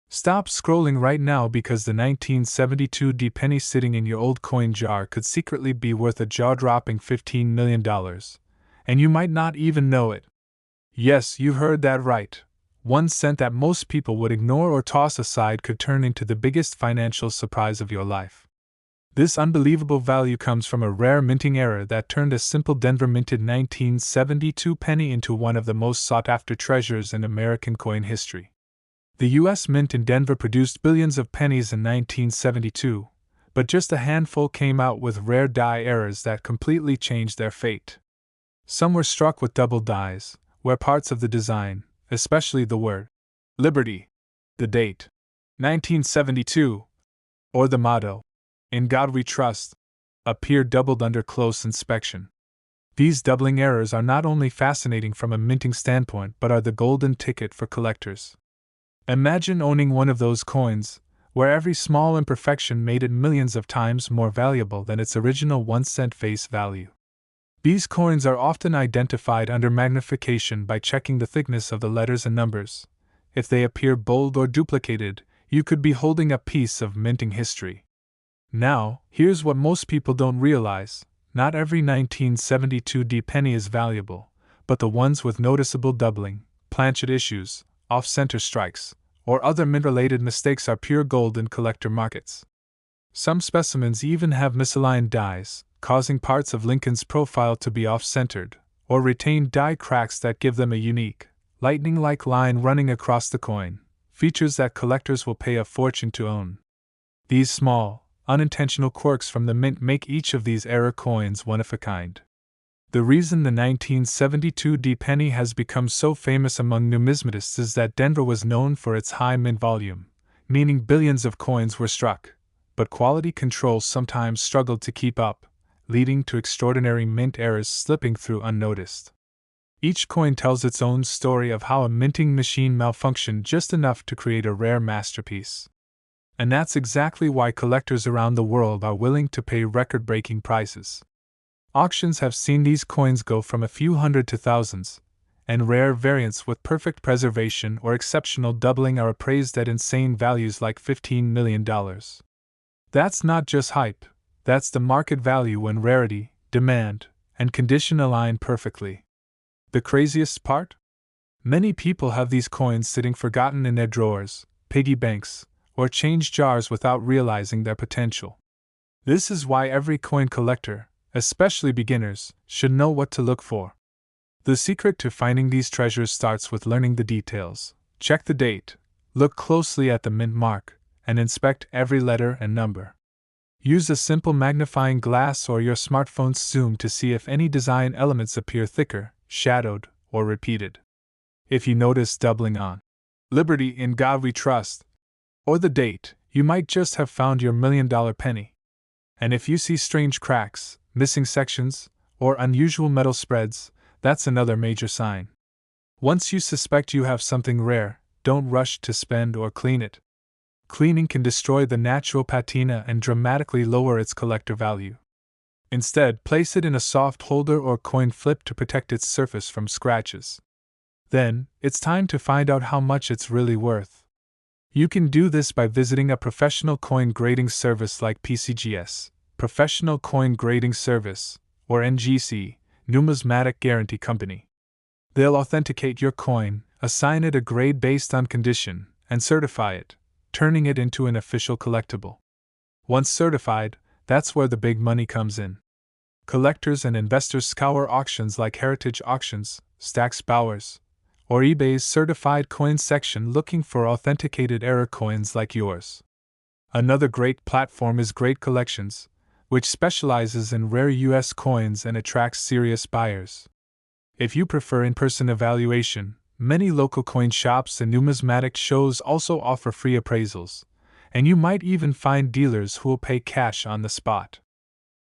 Stop scrolling right now because the 1972 penny sitting in your old coin jar could secretly be worth a jaw-dropping $15 million, and you might not even know it. Yes, you heard that right. 1 cent that most people would ignore or toss aside could turn into the biggest financial surprise of your life. This unbelievable value comes from a rare minting error that turned a simple Denver minted 1972 penny into one of the most sought-after treasures in American coin history. The U.S. Mint in Denver produced billions of pennies in 1972, but just a handful came out with rare die errors that completely changed their fate. Some were struck with double dies, where parts of the design, especially the word Liberty, the date 1972, or the motto In God We Trust, appeared doubled under close inspection. These doubling errors are not only fascinating from a minting standpoint but are the golden ticket for collectors. Imagine owning one of those coins, where every small imperfection made it millions of times more valuable than its original 1 cent face value. These coins are often identified under magnification by checking the thickness of the letters and numbers. If they appear bold or duplicated, you could be holding a piece of minting history. Now, here's what most people don't realize: not every 1972 penny is valuable, but the ones with noticeable doubling, planchet issues, off-center strikes, or other mint-related mistakes are pure gold in collector markets. Some specimens even have misaligned dies, causing parts of Lincoln's profile to be off-centered, or retain die cracks that give them a unique, lightning-like line running across the coin, features that collectors will pay a fortune to own. These small, unintentional quirks from the mint make each of these error coins one of a kind. The reason the 1972 penny has become so famous among numismatists is that Denver was known for its high mint volume, meaning billions of coins were struck, but quality control sometimes struggled to keep up, leading to extraordinary mint errors slipping through unnoticed. Each coin tells its own story of how a minting machine malfunctioned just enough to create a rare masterpiece. And that's exactly why collectors around the world are willing to pay record-breaking prices. Auctions have seen these coins go from a few hundred to thousands, and rare variants with perfect preservation or exceptional doubling are appraised at insane values like $15 million. That's not just hype, that's the market value when rarity, demand, and condition align perfectly. The craziest part? Many people have these coins sitting forgotten in their drawers, piggy banks, or change jars without realizing their potential. This is why every coin collector, especially beginners, should know what to look for. The secret to finding these treasures starts with learning the details. Check the date, look closely at the mint mark, and inspect every letter and number. Use a simple magnifying glass or your smartphone's zoom to see if any design elements appear thicker, shadowed, or repeated. If you notice doubling on Liberty, in God We Trust, or the date, you might just have found your $1 million penny. And if you see strange cracks, missing sections, or unusual metal spreads, that's another major sign. Once you suspect you have something rare, don't rush to spend or clean it. Cleaning can destroy the natural patina and dramatically lower its collector value. Instead, place it in a soft holder or coin flip to protect its surface from scratches. Then, it's time to find out how much it's really worth. You can do this by visiting a professional coin grading service like PCGS, Professional Coin Grading Service, or NGC, Numismatic Guarantee Company. They'll authenticate your coin, assign it a grade based on condition, and certify it, turning it into an official collectible. Once certified, that's where the big money comes in. Collectors and investors scour auctions like Heritage Auctions, Stack's Bowers, or eBay's certified coin section looking for authenticated error coins like yours. Another great platform is GreatCollections, which specializes in rare U.S. coins and attracts serious buyers. If you prefer in-person evaluation, many local coin shops and numismatic shows also offer free appraisals, and you might even find dealers who will pay cash on the spot.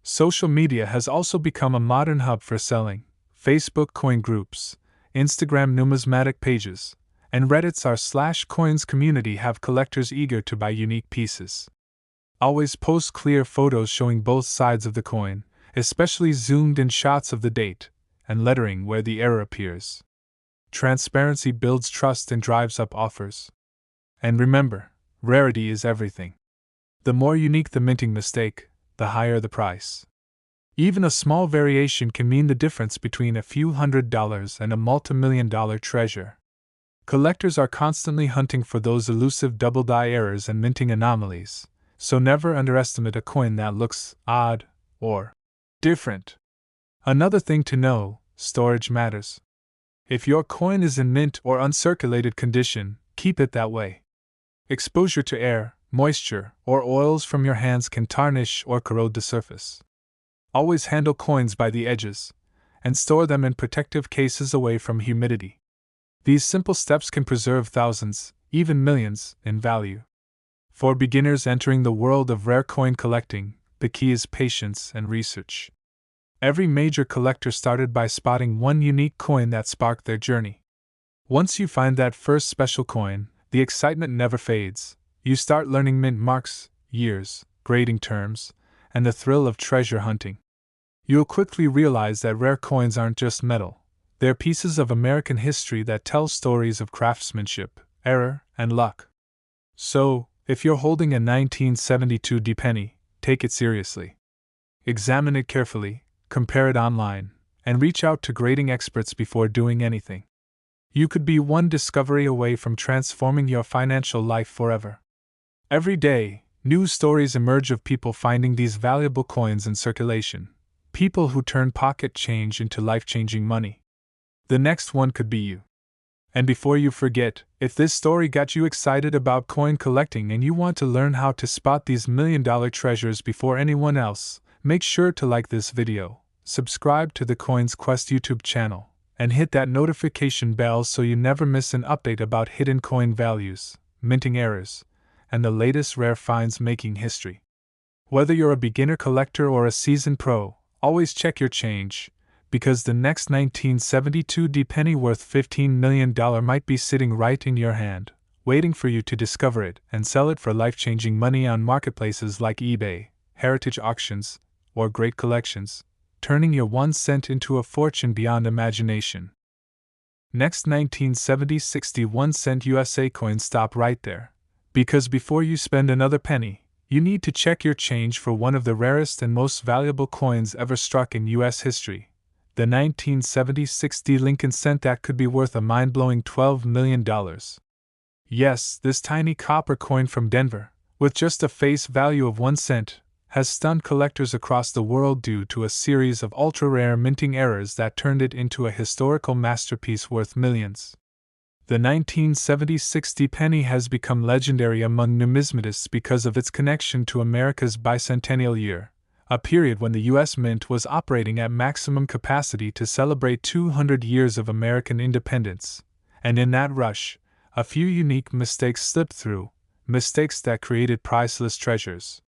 Social media has also become a modern hub for selling. Facebook coin groups, Instagram numismatic pages, and Reddit's r/coins community have collectors eager to buy unique pieces. Always post clear photos showing both sides of the coin, especially zoomed-in shots of the date and lettering where the error appears. Transparency builds trust and drives up offers. And remember, rarity is everything. The more unique the minting mistake, the higher the price. Even a small variation can mean the difference between a few $100s and a multi-million-dollar treasure. Collectors are constantly hunting for those elusive double-die errors and minting anomalies, so never underestimate a coin that looks odd or different. Another thing to know, storage matters. If your coin is in mint or uncirculated condition, keep it that way. Exposure to air, moisture, or oils from your hands can tarnish or corrode the surface. Always handle coins by the edges, and store them in protective cases away from humidity. These simple steps can preserve thousands, even millions, in value. For beginners entering the world of rare coin collecting, the key is patience and research. Every major collector started by spotting one unique coin that sparked their journey. Once you find that first special coin, the excitement never fades. You start learning mint marks, years, grading terms, and the thrill of treasure hunting. You'll quickly realize that rare coins aren't just metal. They're pieces of American history that tell stories of craftsmanship, error, and luck. So, if you're holding a 1972 D penny, take it seriously. Examine it carefully, compare it online, and reach out to grading experts before doing anything. You could be one discovery away from transforming your financial life forever. Every day, news stories emerge of people finding these valuable coins in circulation, people who turn pocket change into life-changing money. The next one could be you. And before you forget, if this story got you excited about coin collecting and you want to learn how to spot these million-dollar treasures before anyone else, make sure to like this video, subscribe to the Coins Quest YouTube channel, and hit that notification bell so you never miss an update about hidden coin values, minting errors, and the latest rare finds making history. Whether you're a beginner collector or a seasoned pro, always check your change, because the next 1972 D penny worth $15 million might be sitting right in your hand, waiting for you to discover it and sell it for life-changing money on marketplaces like eBay, heritage auctions, or GreatCollections, turning your 1 cent into a fortune beyond imagination. Next 1970 61 cent USA coin, stop right there, because before you spend another penny, you need to check your change for one of the rarest and most valuable coins ever struck in U.S. history. The 1970 60 Lincoln cent that could be worth a mind-blowing $12 million. Yes, this tiny copper coin from Denver, with just a face value of 1 cent, has stunned collectors across the world due to a series of ultra-rare minting errors that turned it into a historical masterpiece worth millions. The 1970 60 penny has become legendary among numismatists because of its connection to America's bicentennial year, a period when the U.S. Mint was operating at maximum capacity to celebrate 200 years of American independence, and in that rush, a few unique mistakes slipped through, mistakes that created priceless treasures.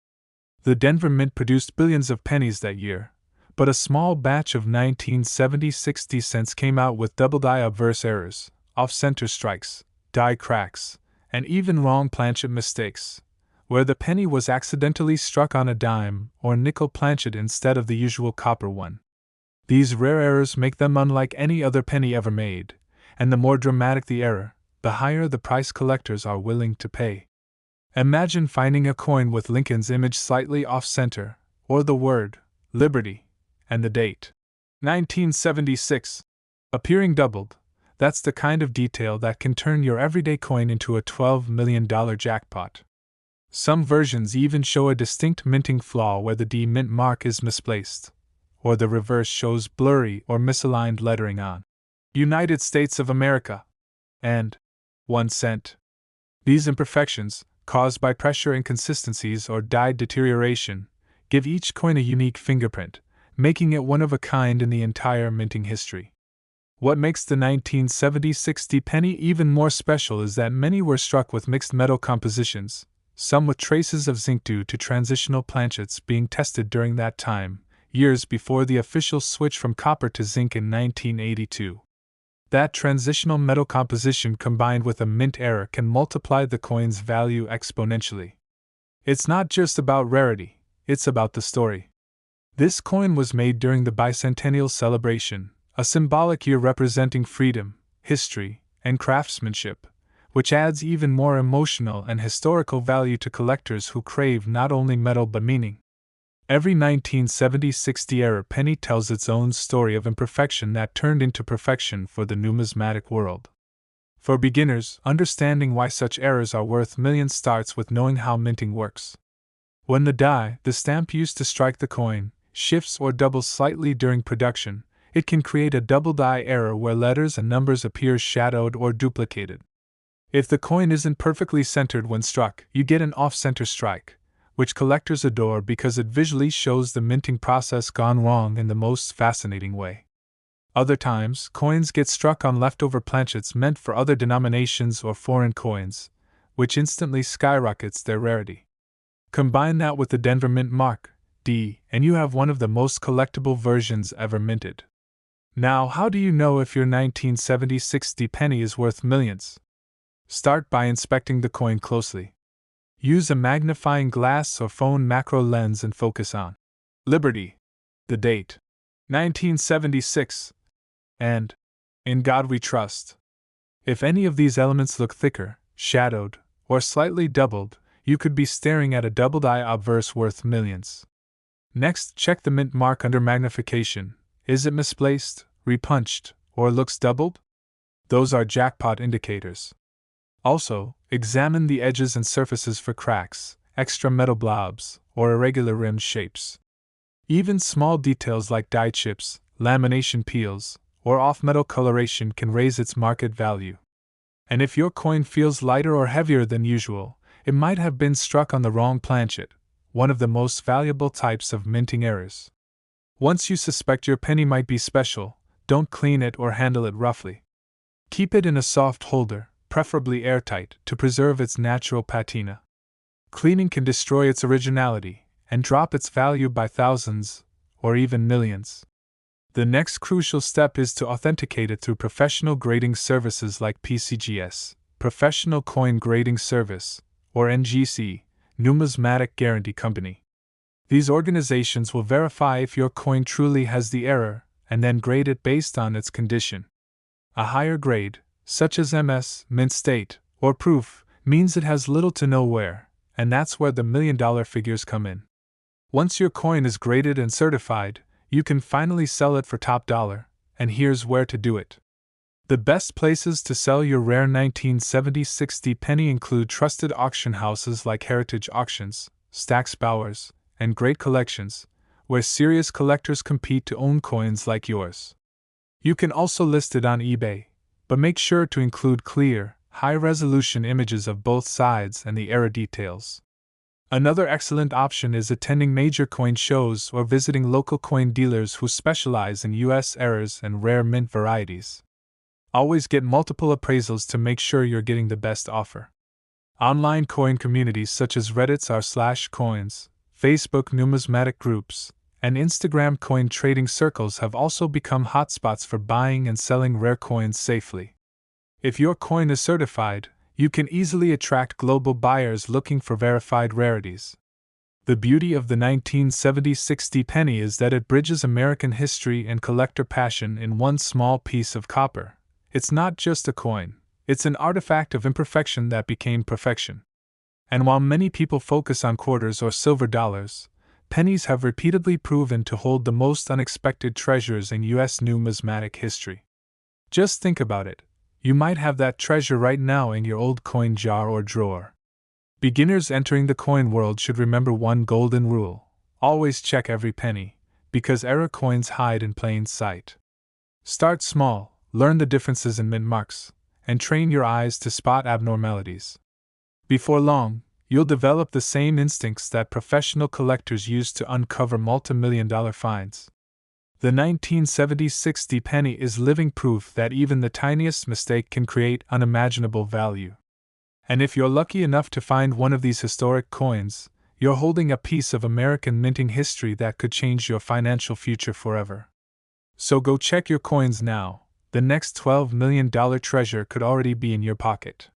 The Denver Mint produced billions of pennies that year, but a small batch of 1970 60 cents came out with double-die obverse errors, off-center strikes, die cracks, and even wrong planchet mistakes, where the penny was accidentally struck on a dime or nickel planchet instead of the usual copper one. These rare errors make them unlike any other penny ever made, and the more dramatic the error, the higher the price collectors are willing to pay. Imagine finding a coin with Lincoln's image slightly off-center, or the word, Liberty, and the date, 1976, appearing doubled. That's the kind of detail that can turn your everyday coin into a $12 million jackpot. Some versions even show a distinct minting flaw where the D mint mark is misplaced, or the reverse shows blurry or misaligned lettering on United States of America and 1 cent. These imperfections, caused by pressure inconsistencies or die deterioration, give each coin a unique fingerprint, making it one of a kind in the entire minting history. What makes the 1970 60 penny even more special is that many were struck with mixed metal compositions, some with traces of zinc due to transitional planchets being tested during that time, years before the official switch from copper to zinc in 1982. That transitional metal composition combined with a mint error can multiply the coin's value exponentially. It's not just about rarity, it's about the story. This coin was made during the bicentennial celebration, a symbolic year representing freedom, history, and craftsmanship, which adds even more emotional and historical value to collectors who crave not only metal but meaning. Every 1970-60 penny tells its own story of imperfection that turned into perfection for the numismatic world. For beginners, understanding why such errors are worth millions starts with knowing how minting works. When the die, the stamp used to strike the coin, shifts or doubles slightly during production, it can create a double die error where letters and numbers appear shadowed or duplicated. If the coin isn't perfectly centered when struck, you get an off-center strike, which collectors adore because it visually shows the minting process gone wrong in the most fascinating way. Other times, coins get struck on leftover planchets meant for other denominations or foreign coins, which instantly skyrockets their rarity. Combine that with the Denver Mint Mark, D, and you have one of the most collectible versions ever minted. Now, how do you know if your 1970-60 penny is worth millions? Start by inspecting the coin closely. Use a magnifying glass or phone macro lens and focus on Liberty, the date, 1976, and In God We Trust. If any of these elements look thicker, shadowed, or slightly doubled, you could be staring at a double-die obverse worth millions. Next, check the mint mark under magnification. Is it misplaced, repunched, or looks doubled? Those are jackpot indicators. Also, examine the edges and surfaces for cracks, extra metal blobs, or irregular rim shapes. Even small details like die chips, lamination peels, or off-metal coloration can raise its market value. And if your coin feels lighter or heavier than usual, it might have been struck on the wrong planchet, one of the most valuable types of minting errors. Once you suspect your penny might be special, don't clean it or handle it roughly. Keep it in a soft holder, preferably airtight, to preserve its natural patina. Cleaning can destroy its originality and drop its value by thousands or even millions. The next crucial step is to authenticate it through professional grading services like PCGS, Professional Coin Grading Service, or NGC, Numismatic Guarantee Company. These organizations will verify if your coin truly has the error and then grade it based on its condition. A higher grade, such as MS, Mint State, or Proof, means it has little to no wear, and that's where the million-dollar figures come in. Once your coin is graded and certified, you can finally sell it for top dollar, and here's where to do it. The best places to sell your rare 1970-60 penny include trusted auction houses like Heritage Auctions, Stack's Bowers, and GreatCollections, where serious collectors compete to own coins like yours. You can also list it on eBay, but make sure to include clear, high-resolution images of both sides and the error details. Another excellent option is attending major coin shows or visiting local coin dealers who specialize in US errors and rare mint varieties. Always get multiple appraisals to make sure you're getting the best offer. Online coin communities such as Reddit's r/coins, Facebook numismatic groups, and Instagram coin trading circles have also become hotspots for buying and selling rare coins safely. If your coin is certified, you can easily attract global buyers looking for verified rarities. The beauty of the 1970-60 penny is that it bridges American history and collector passion in one small piece of copper. It's not just a coin, it's an artifact of imperfection that became perfection. And while many people focus on quarters or silver dollars, pennies have repeatedly proven to hold the most unexpected treasures in U.S. numismatic history. Just think about it. You might have that treasure right now in your old coin jar or drawer. Beginners entering the coin world should remember one golden rule: always check every penny, because error coins hide in plain sight. Start small, learn the differences in mint marks, and train your eyes to spot abnormalities. Before long, you'll develop the same instincts that professional collectors use to uncover multi-million-dollar finds. The 1970-60 penny is living proof that even the tiniest mistake can create unimaginable value. And if you're lucky enough to find one of these historic coins, you're holding a piece of American minting history that could change your financial future forever. So go check your coins now. The next $12 million treasure could already be in your pocket.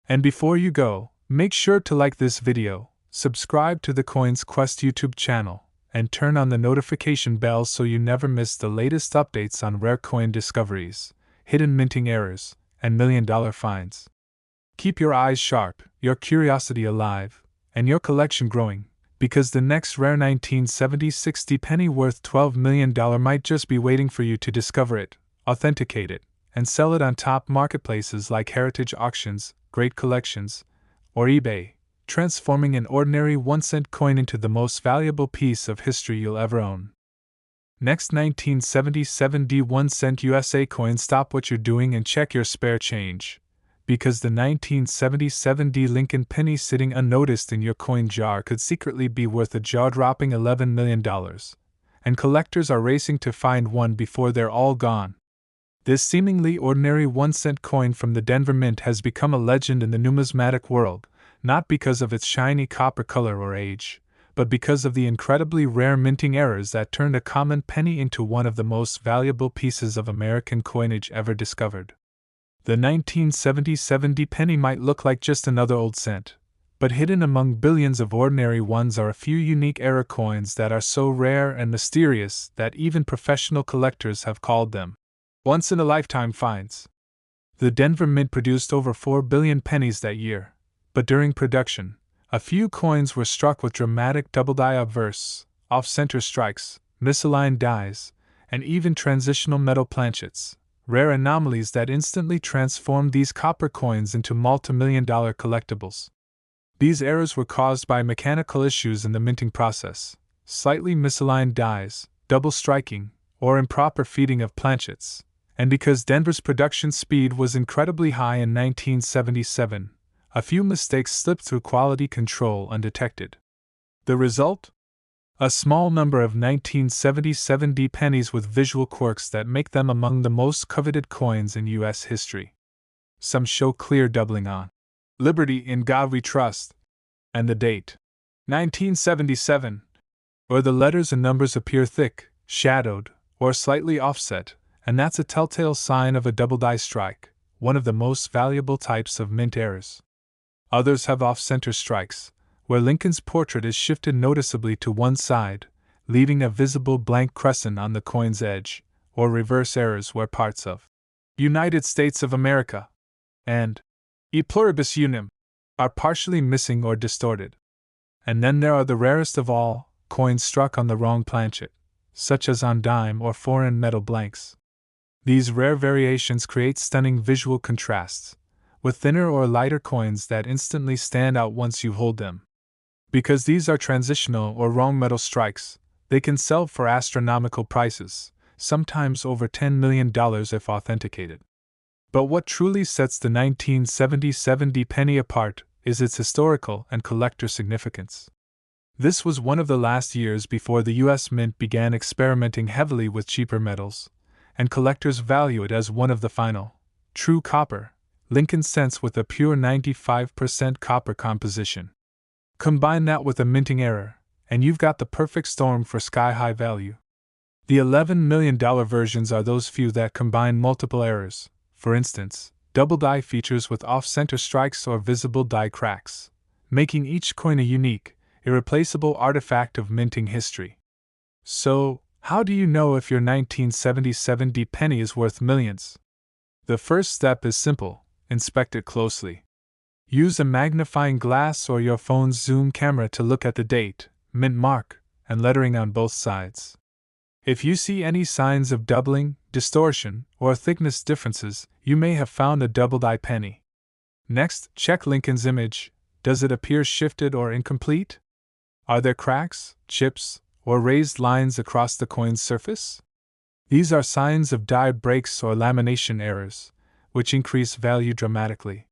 And before you go, make sure to like this video, subscribe to the Coins Quest YouTube channel, and turn on the notification bell so you never miss the latest updates on rare coin discoveries, hidden minting errors, and million-dollar finds. Keep your eyes sharp, your curiosity alive, and your collection growing, because the next rare 1976 penny worth $12 million might just be waiting for you to discover it, authenticate it, and sell it on top marketplaces like Heritage Auctions, GreatCollections, or eBay, transforming an ordinary 1-cent coin into the most valuable piece of history you'll ever own. Next 1977 1-cent USA coin. Stop what you're doing and check your spare change, because the 1977 Lincoln penny sitting unnoticed in your coin jar could secretly be worth a jaw-dropping $11 million, and collectors are racing to find one before they're all gone. This seemingly ordinary 1-cent coin from the Denver Mint has become a legend in the numismatic world, not because of its shiny copper color or age, but because of the incredibly rare minting errors that turned a common penny into one of the most valuable pieces of American coinage ever discovered. The 1977 penny might look like just another old cent, but hidden among billions of ordinary ones are a few unique error coins that are so rare and mysterious that even professional collectors have called them once-in-a-lifetime finds. The Denver Mint produced over 4 billion pennies that year, but during production, a few coins were struck with dramatic double-die obverse, off-center strikes, misaligned dies, and even transitional metal planchets, rare anomalies that instantly transformed these copper coins into multi-million-dollar collectibles. These errors were caused by mechanical issues in the minting process, slightly misaligned dies, double striking, or improper feeding of planchets, and because Denver's production speed was incredibly high in 1977, a few mistakes slipped through quality control undetected. The result? A small number of 1977 pennies with visual quirks that make them among the most coveted coins in U.S. history. Some show clear doubling on "Liberty in God We Trust," and the date 1977, or the letters and numbers appear thick, shadowed, or slightly offset, and that's a telltale sign of a double-die strike, one of the most valuable types of mint errors. Others have off-center strikes, where Lincoln's portrait is shifted noticeably to one side, leaving a visible blank crescent on the coin's edge, or reverse errors where parts of United States of America and E pluribus unum are partially missing or distorted. And then there are the rarest of all, coins struck on the wrong planchet, such as on dime or foreign metal blanks. These rare variations create stunning visual contrasts, with thinner or lighter coins that instantly stand out once you hold them. Because these are transitional or wrong metal strikes, they can sell for astronomical prices, sometimes over $10 million if authenticated. But what truly sets the 1977 penny apart is its historical and collector significance. This was one of the last years before the U.S. Mint began experimenting heavily with cheaper metals, and collectors value it as one of the final, true copper, Lincoln cents with a pure 95% copper composition. Combine that with a minting error, and you've got the perfect storm for sky-high value. The $11 million versions are those few that combine multiple errors, for instance, double die features with off-center strikes or visible die cracks, making each coin a unique, irreplaceable artifact of minting history. So, how do you know if your 1977 penny is worth millions? The first step is simple: inspect it closely. Use a magnifying glass or your phone's zoom camera to look at the date, mint mark, and lettering on both sides. If you see any signs of doubling, distortion, or thickness differences, you may have found a double-die penny. Next, check Lincoln's image. Does it appear shifted or incomplete? Are there cracks, chips, or raised lines across the coin's surface? These are signs of die breaks or lamination errors, which increase value dramatically.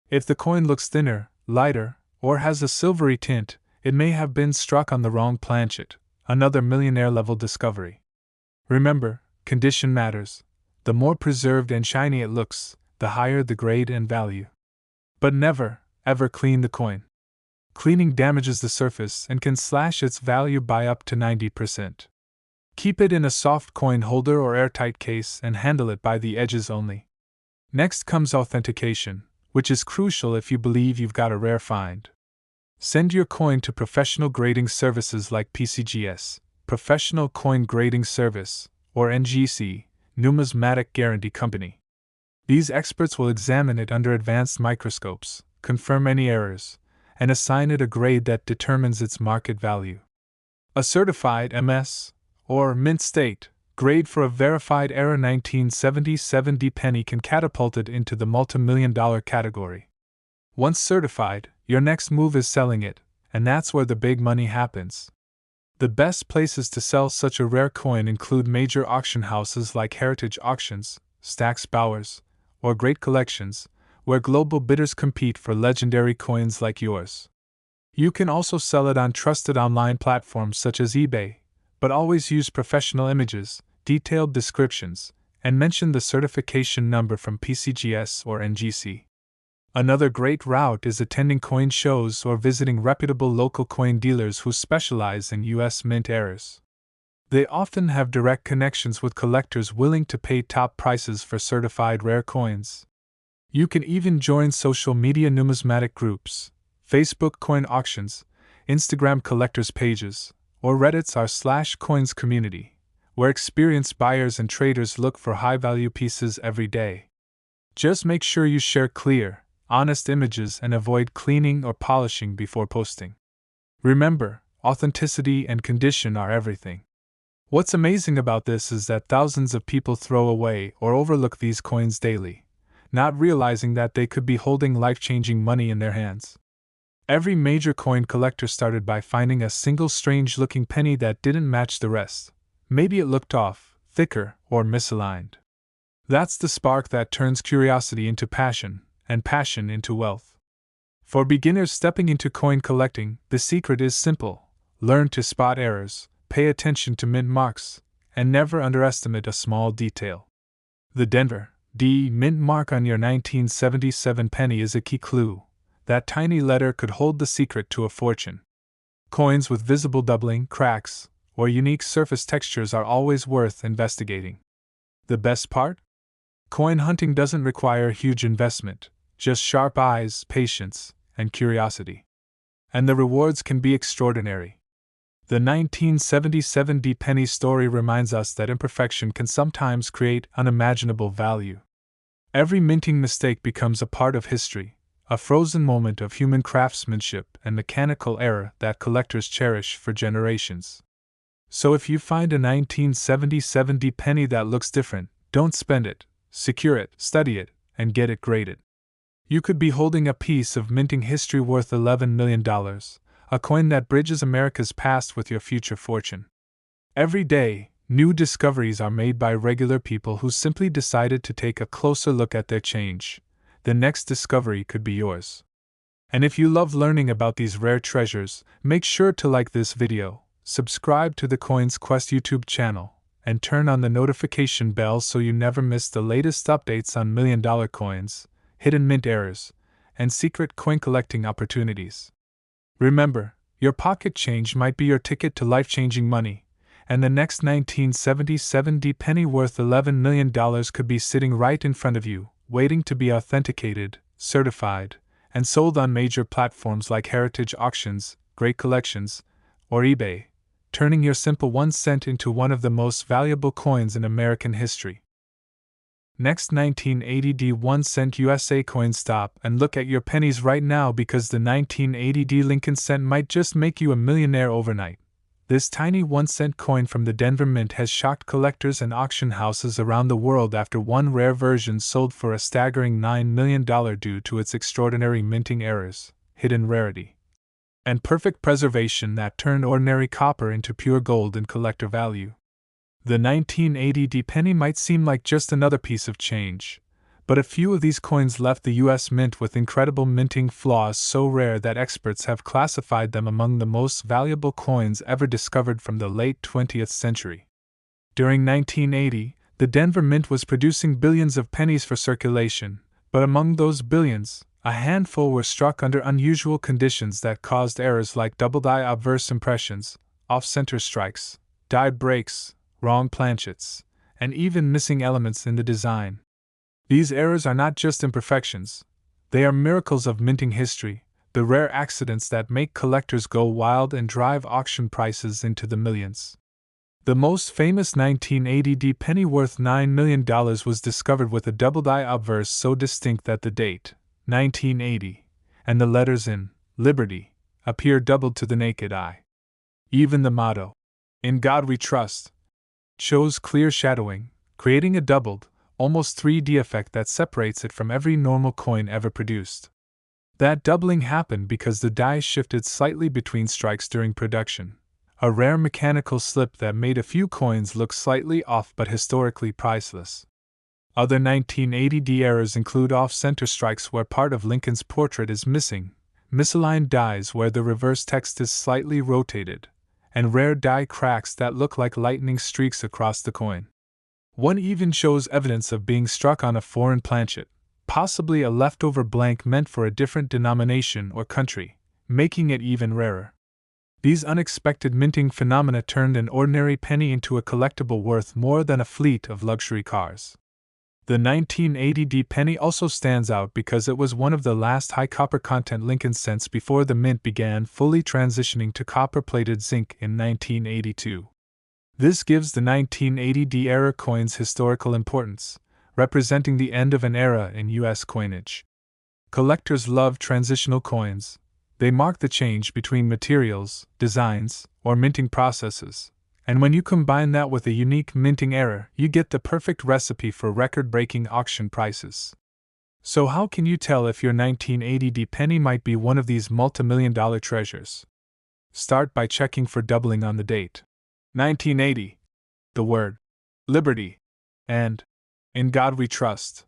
If the coin looks thinner, lighter, or has a silvery tint, it may have been struck on the wrong planchet, another millionaire-level discovery. Remember, condition matters. The more preserved and shiny it looks, the higher the grade and value. But never, ever clean the coin. Cleaning damages the surface and can slash its value by up to 90%. Keep it in a soft coin holder or airtight case and handle it by the edges only. Next comes authentication, which is crucial if you believe you've got a rare find. Send your coin to professional grading services like PCGS, Professional Coin Grading Service, or NGC, Numismatic Guarantee Company. These experts will examine it under advanced microscopes, confirm any errors, and assign it a grade that determines its market value. A certified MS, or mint state, grade for a verified era 1977 D penny can catapult it into the multi-million-dollar category. Once certified, your next move is selling it, and that's where the big money happens. The best places to sell such a rare coin include major auction houses like Heritage Auctions, Stack's Bowers, or GreatCollections, where global bidders compete for legendary coins like yours. You can also sell it on trusted online platforms such as eBay, but always use professional images, detailed descriptions, and mention the certification number from PCGS or NGC. Another great route is attending coin shows or visiting reputable local coin dealers who specialize in U.S. mint errors. They often have direct connections with collectors willing to pay top prices for certified rare coins. You can even join social media numismatic groups, Facebook coin auctions, Instagram collectors pages, or Reddit's r/coins community, where experienced buyers and traders look for high-value pieces every day. Just make sure you share clear, honest images and avoid cleaning or polishing before posting. Remember, authenticity and condition are everything. What's amazing about this is that thousands of people throw away or overlook these coins daily, not realizing that they could be holding life-changing money in their hands. Every major coin collector started by finding a single strange-looking penny that didn't match the rest. Maybe it looked off, thicker, or misaligned. That's the spark that turns curiosity into passion, and passion into wealth. For beginners stepping into coin collecting, the secret is simple: learn to spot errors, pay attention to mint marks, and never underestimate a small detail. The Denver D mint mark on your 1977 penny is a key clue. That tiny letter could hold the secret to a fortune. Coins with visible doubling, cracks, or unique surface textures are always worth investigating. The best part? Coin hunting doesn't require huge investment, just sharp eyes, patience, and curiosity. And the rewards can be extraordinary. The 1977 D penny story reminds us that imperfection can sometimes create unimaginable value. Every minting mistake becomes a part of history, a frozen moment of human craftsmanship and mechanical error that collectors cherish for generations. So if you find a 1977 D penny that looks different, don't spend it, secure it, study it, and get it graded. You could be holding a piece of minting history worth $11 million, a coin that bridges America's past with your future fortune. Every day, new discoveries are made by regular people who simply decided to take a closer look at their change. The next discovery could be yours. And if you love learning about these rare treasures, make sure to like this video, subscribe to the Coins Quest YouTube channel, and turn on the notification bell so you never miss the latest updates on million-dollar coins, hidden mint errors, and secret coin collecting opportunities. Remember, your pocket change might be your ticket to life-changing money, and the next 1977 D penny worth $11 million could be sitting right in front of you, waiting to be authenticated, certified, and sold on major platforms like Heritage Auctions, GreatCollections, or eBay, turning your simple 1 cent into one of the most valuable coins in American history. Next 1980 D 1 cent USA coin. Stop and look at your pennies right now, because the 1980 D Lincoln cent might just make you a millionaire overnight. This tiny 1 cent coin from the Denver Mint has shocked collectors and auction houses around the world after one rare version sold for a staggering $9 million due to its extraordinary minting errors, hidden rarity, and perfect preservation that turned ordinary copper into pure gold in collector value. The 1980 D penny might seem like just another piece of change, but a few of these coins left the U.S. Mint with incredible minting flaws so rare that experts have classified them among the most valuable coins ever discovered from the late 20th century. During 1980, the Denver Mint was producing billions of pennies for circulation, but among those billions, a handful were struck under unusual conditions that caused errors like double-die obverse impressions, off-center strikes, die breaks, wrong planchets, and even missing elements in the design. These errors are not just imperfections, they are miracles of minting history, the rare accidents that make collectors go wild and drive auction prices into the millions. The most famous 1980 penny worth $9 million was discovered with a double-die obverse so distinct that the date, 1980, and the letters in Liberty appear doubled to the naked eye. Even the motto, "In God We Trust," shows clear shadowing, creating a doubled, almost 3D effect that separates it from every normal coin ever produced. That doubling happened because the die shifted slightly between strikes during production, a rare mechanical slip that made a few coins look slightly off but historically priceless. Other 1980 errors include off-center strikes where part of Lincoln's portrait is missing, misaligned dies where the reverse text is slightly rotated, and rare die cracks that look like lightning streaks across the coin. One even shows evidence of being struck on a foreign planchet, possibly a leftover blank meant for a different denomination or country, making it even rarer. These unexpected minting phenomena turned an ordinary penny into a collectible worth more than a fleet of luxury cars. The 1980 penny also stands out because it was one of the last high copper content Lincoln cents before the mint began fully transitioning to copper-plated zinc in 1982. This gives the 1980 era coins historical importance, representing the end of an era in U.S. coinage. Collectors love transitional coins. They mark the change between materials, designs, or minting processes. And when you combine that with a unique minting error, you get the perfect recipe for record-breaking auction prices. So how can you tell if your 1980 penny might be one of these multi-million-dollar treasures? Start by checking for doubling on the date. 1980. The word Liberty and In God We Trust.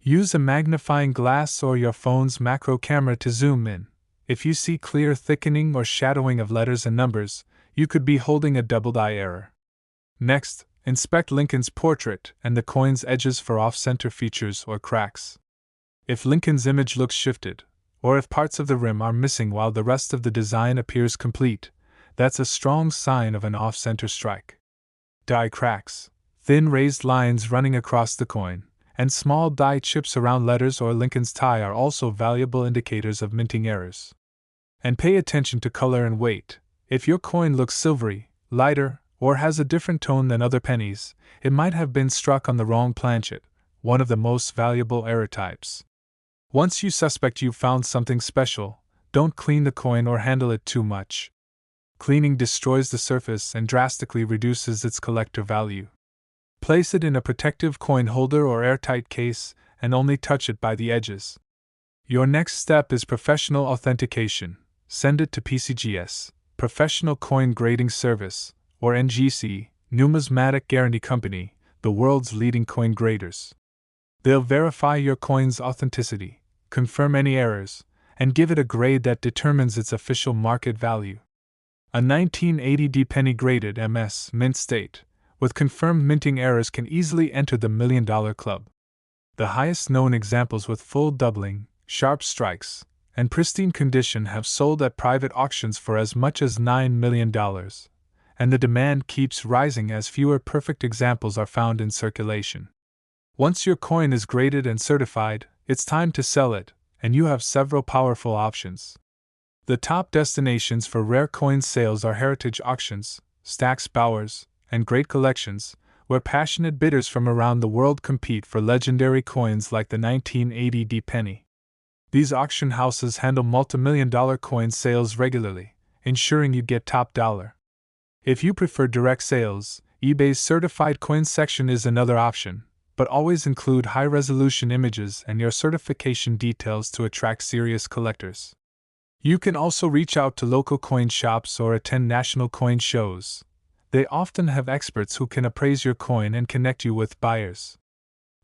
Use a magnifying glass or your phone's macro camera to zoom in. If you see clear thickening or shadowing of letters and numbers, you could be holding a double-die error. Next, inspect Lincoln's portrait and the coin's edges for off-center features or cracks. If Lincoln's image looks shifted, or if parts of the rim are missing while the rest of the design appears complete, that's a strong sign of an off-center strike. Die cracks, thin raised lines running across the coin, and small die chips around letters or Lincoln's tie are also valuable indicators of minting errors. And pay attention to color and weight. If your coin looks silvery, lighter, or has a different tone than other pennies, it might have been struck on the wrong planchet, one of the most valuable error types. Once you suspect you've found something special, don't clean the coin or handle it too much. Cleaning destroys the surface and drastically reduces its collector value. Place it in a protective coin holder or airtight case and only touch it by the edges. Your next step is professional authentication. Send it to PCGS, Professional Coin Grading Service, or NGC, Numismatic Guarantee Company, the world's leading coin graders. They'll verify your coin's authenticity, confirm any errors, and give it a grade that determines its official market value. A 1980 penny graded MS mint state, with confirmed minting errors, can easily enter the $1 million club. The highest known examples with full doubling, sharp strikes, and pristine condition have sold at private auctions for as much as $9 million, and the demand keeps rising as fewer perfect examples are found in circulation. Once your coin is graded and certified, it's time to sell it, and you have several powerful options. The top destinations for rare coin sales are heritage auctions, Stack's Bowers, and GreatCollections, where passionate bidders from around the world compete for legendary coins like the 1980 penny. These auction houses handle multi-million-dollar coin sales regularly, ensuring you get top dollar. If you prefer direct sales, eBay's certified coin section is another option, but always include high-resolution images and your certification details to attract serious collectors. You can also reach out to local coin shops or attend national coin shows. They often have experts who can appraise your coin and connect you with buyers.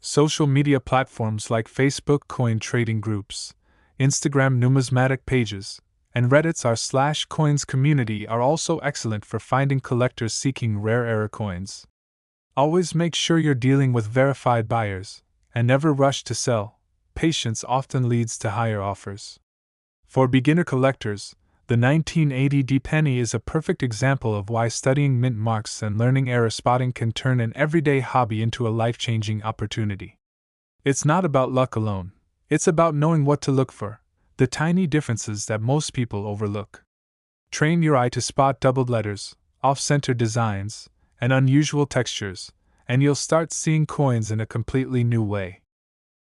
Social media platforms like Facebook coin trading groups, Instagram numismatic pages, and Reddit's r/coins community are also excellent for finding collectors seeking rare error coins. Always make sure you're dealing with verified buyers, and never rush to sell. Patience often leads to higher offers. For beginner collectors, the 1980 penny is a perfect example of why studying mint marks and learning error spotting can turn an everyday hobby into a life-changing opportunity. It's not about luck alone. It's about knowing what to look for, the tiny differences that most people overlook. Train your eye to spot doubled letters, off-center designs, and unusual textures, and you'll start seeing coins in a completely new way.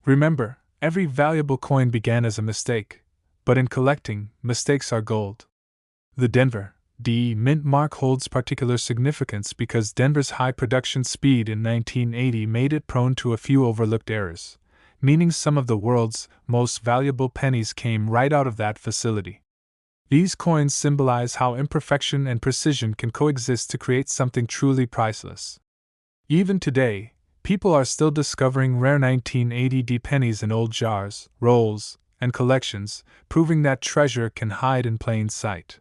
Remember, every valuable coin began as a mistake, but in collecting, mistakes are gold. The Denver D mint mark holds particular significance because Denver's high production speed in 1980 made it prone to a few overlooked errors, meaning some of the world's most valuable pennies came right out of that facility. These coins symbolize how imperfection and precision can coexist to create something truly priceless. Even today, people are still discovering rare 1980 D pennies in old jars, rolls, and collections, proving that treasure can hide in plain sight.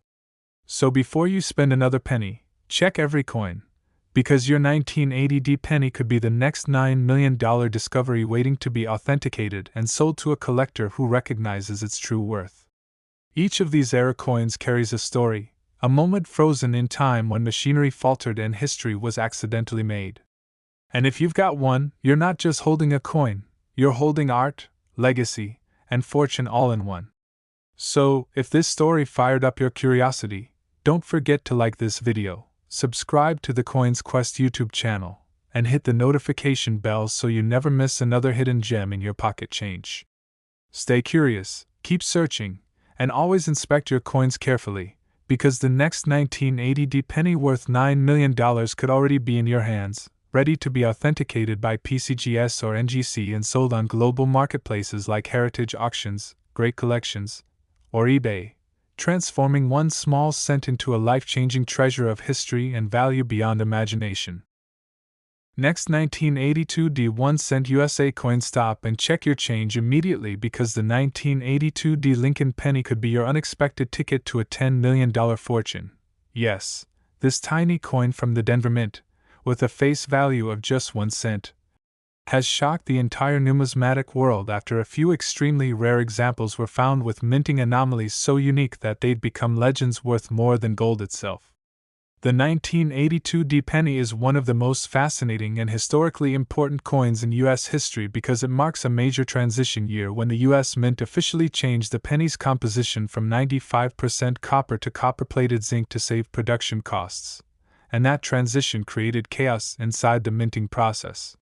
So before you spend another penny, check every coin, because your 1980 D penny could be the next $9 million discovery waiting to be authenticated and sold to a collector who recognizes its true worth. Each of these era coins carries a story, a moment frozen in time when machinery faltered and history was accidentally made. And if you've got one, you're not just holding a coin, you're holding art, legacy, and fortune all in one. So, if this story fired up your curiosity, don't forget to like this video, subscribe to the Coins Quest YouTube channel, and hit the notification bell so you never miss another hidden gem in your pocket change. Stay curious, keep searching, and always inspect your coins carefully, because the next 1980 D penny worth $9 million could already be in your hands, ready to be authenticated by PCGS or NGC and sold on global marketplaces like Heritage Auctions, GreatCollections, or eBay, transforming one small cent into a life-changing treasure of history and value beyond imagination. Next 1982 D 1 cent USA coin. Stop and check your change immediately because the 1982 D Lincoln penny could be your unexpected ticket to a $10 million fortune. Yes, this tiny coin from the Denver Mint, with a face value of just 1 cent, has shocked the entire numismatic world after a few extremely rare examples were found with minting anomalies so unique that they'd become legends worth more than gold itself. The 1982 D penny is one of the most fascinating and historically important coins in U.S. history because it marks a major transition year when the U.S. Mint officially changed the penny's composition from 95% copper to copper-plated zinc to save production costs, and that transition created chaos inside the minting process.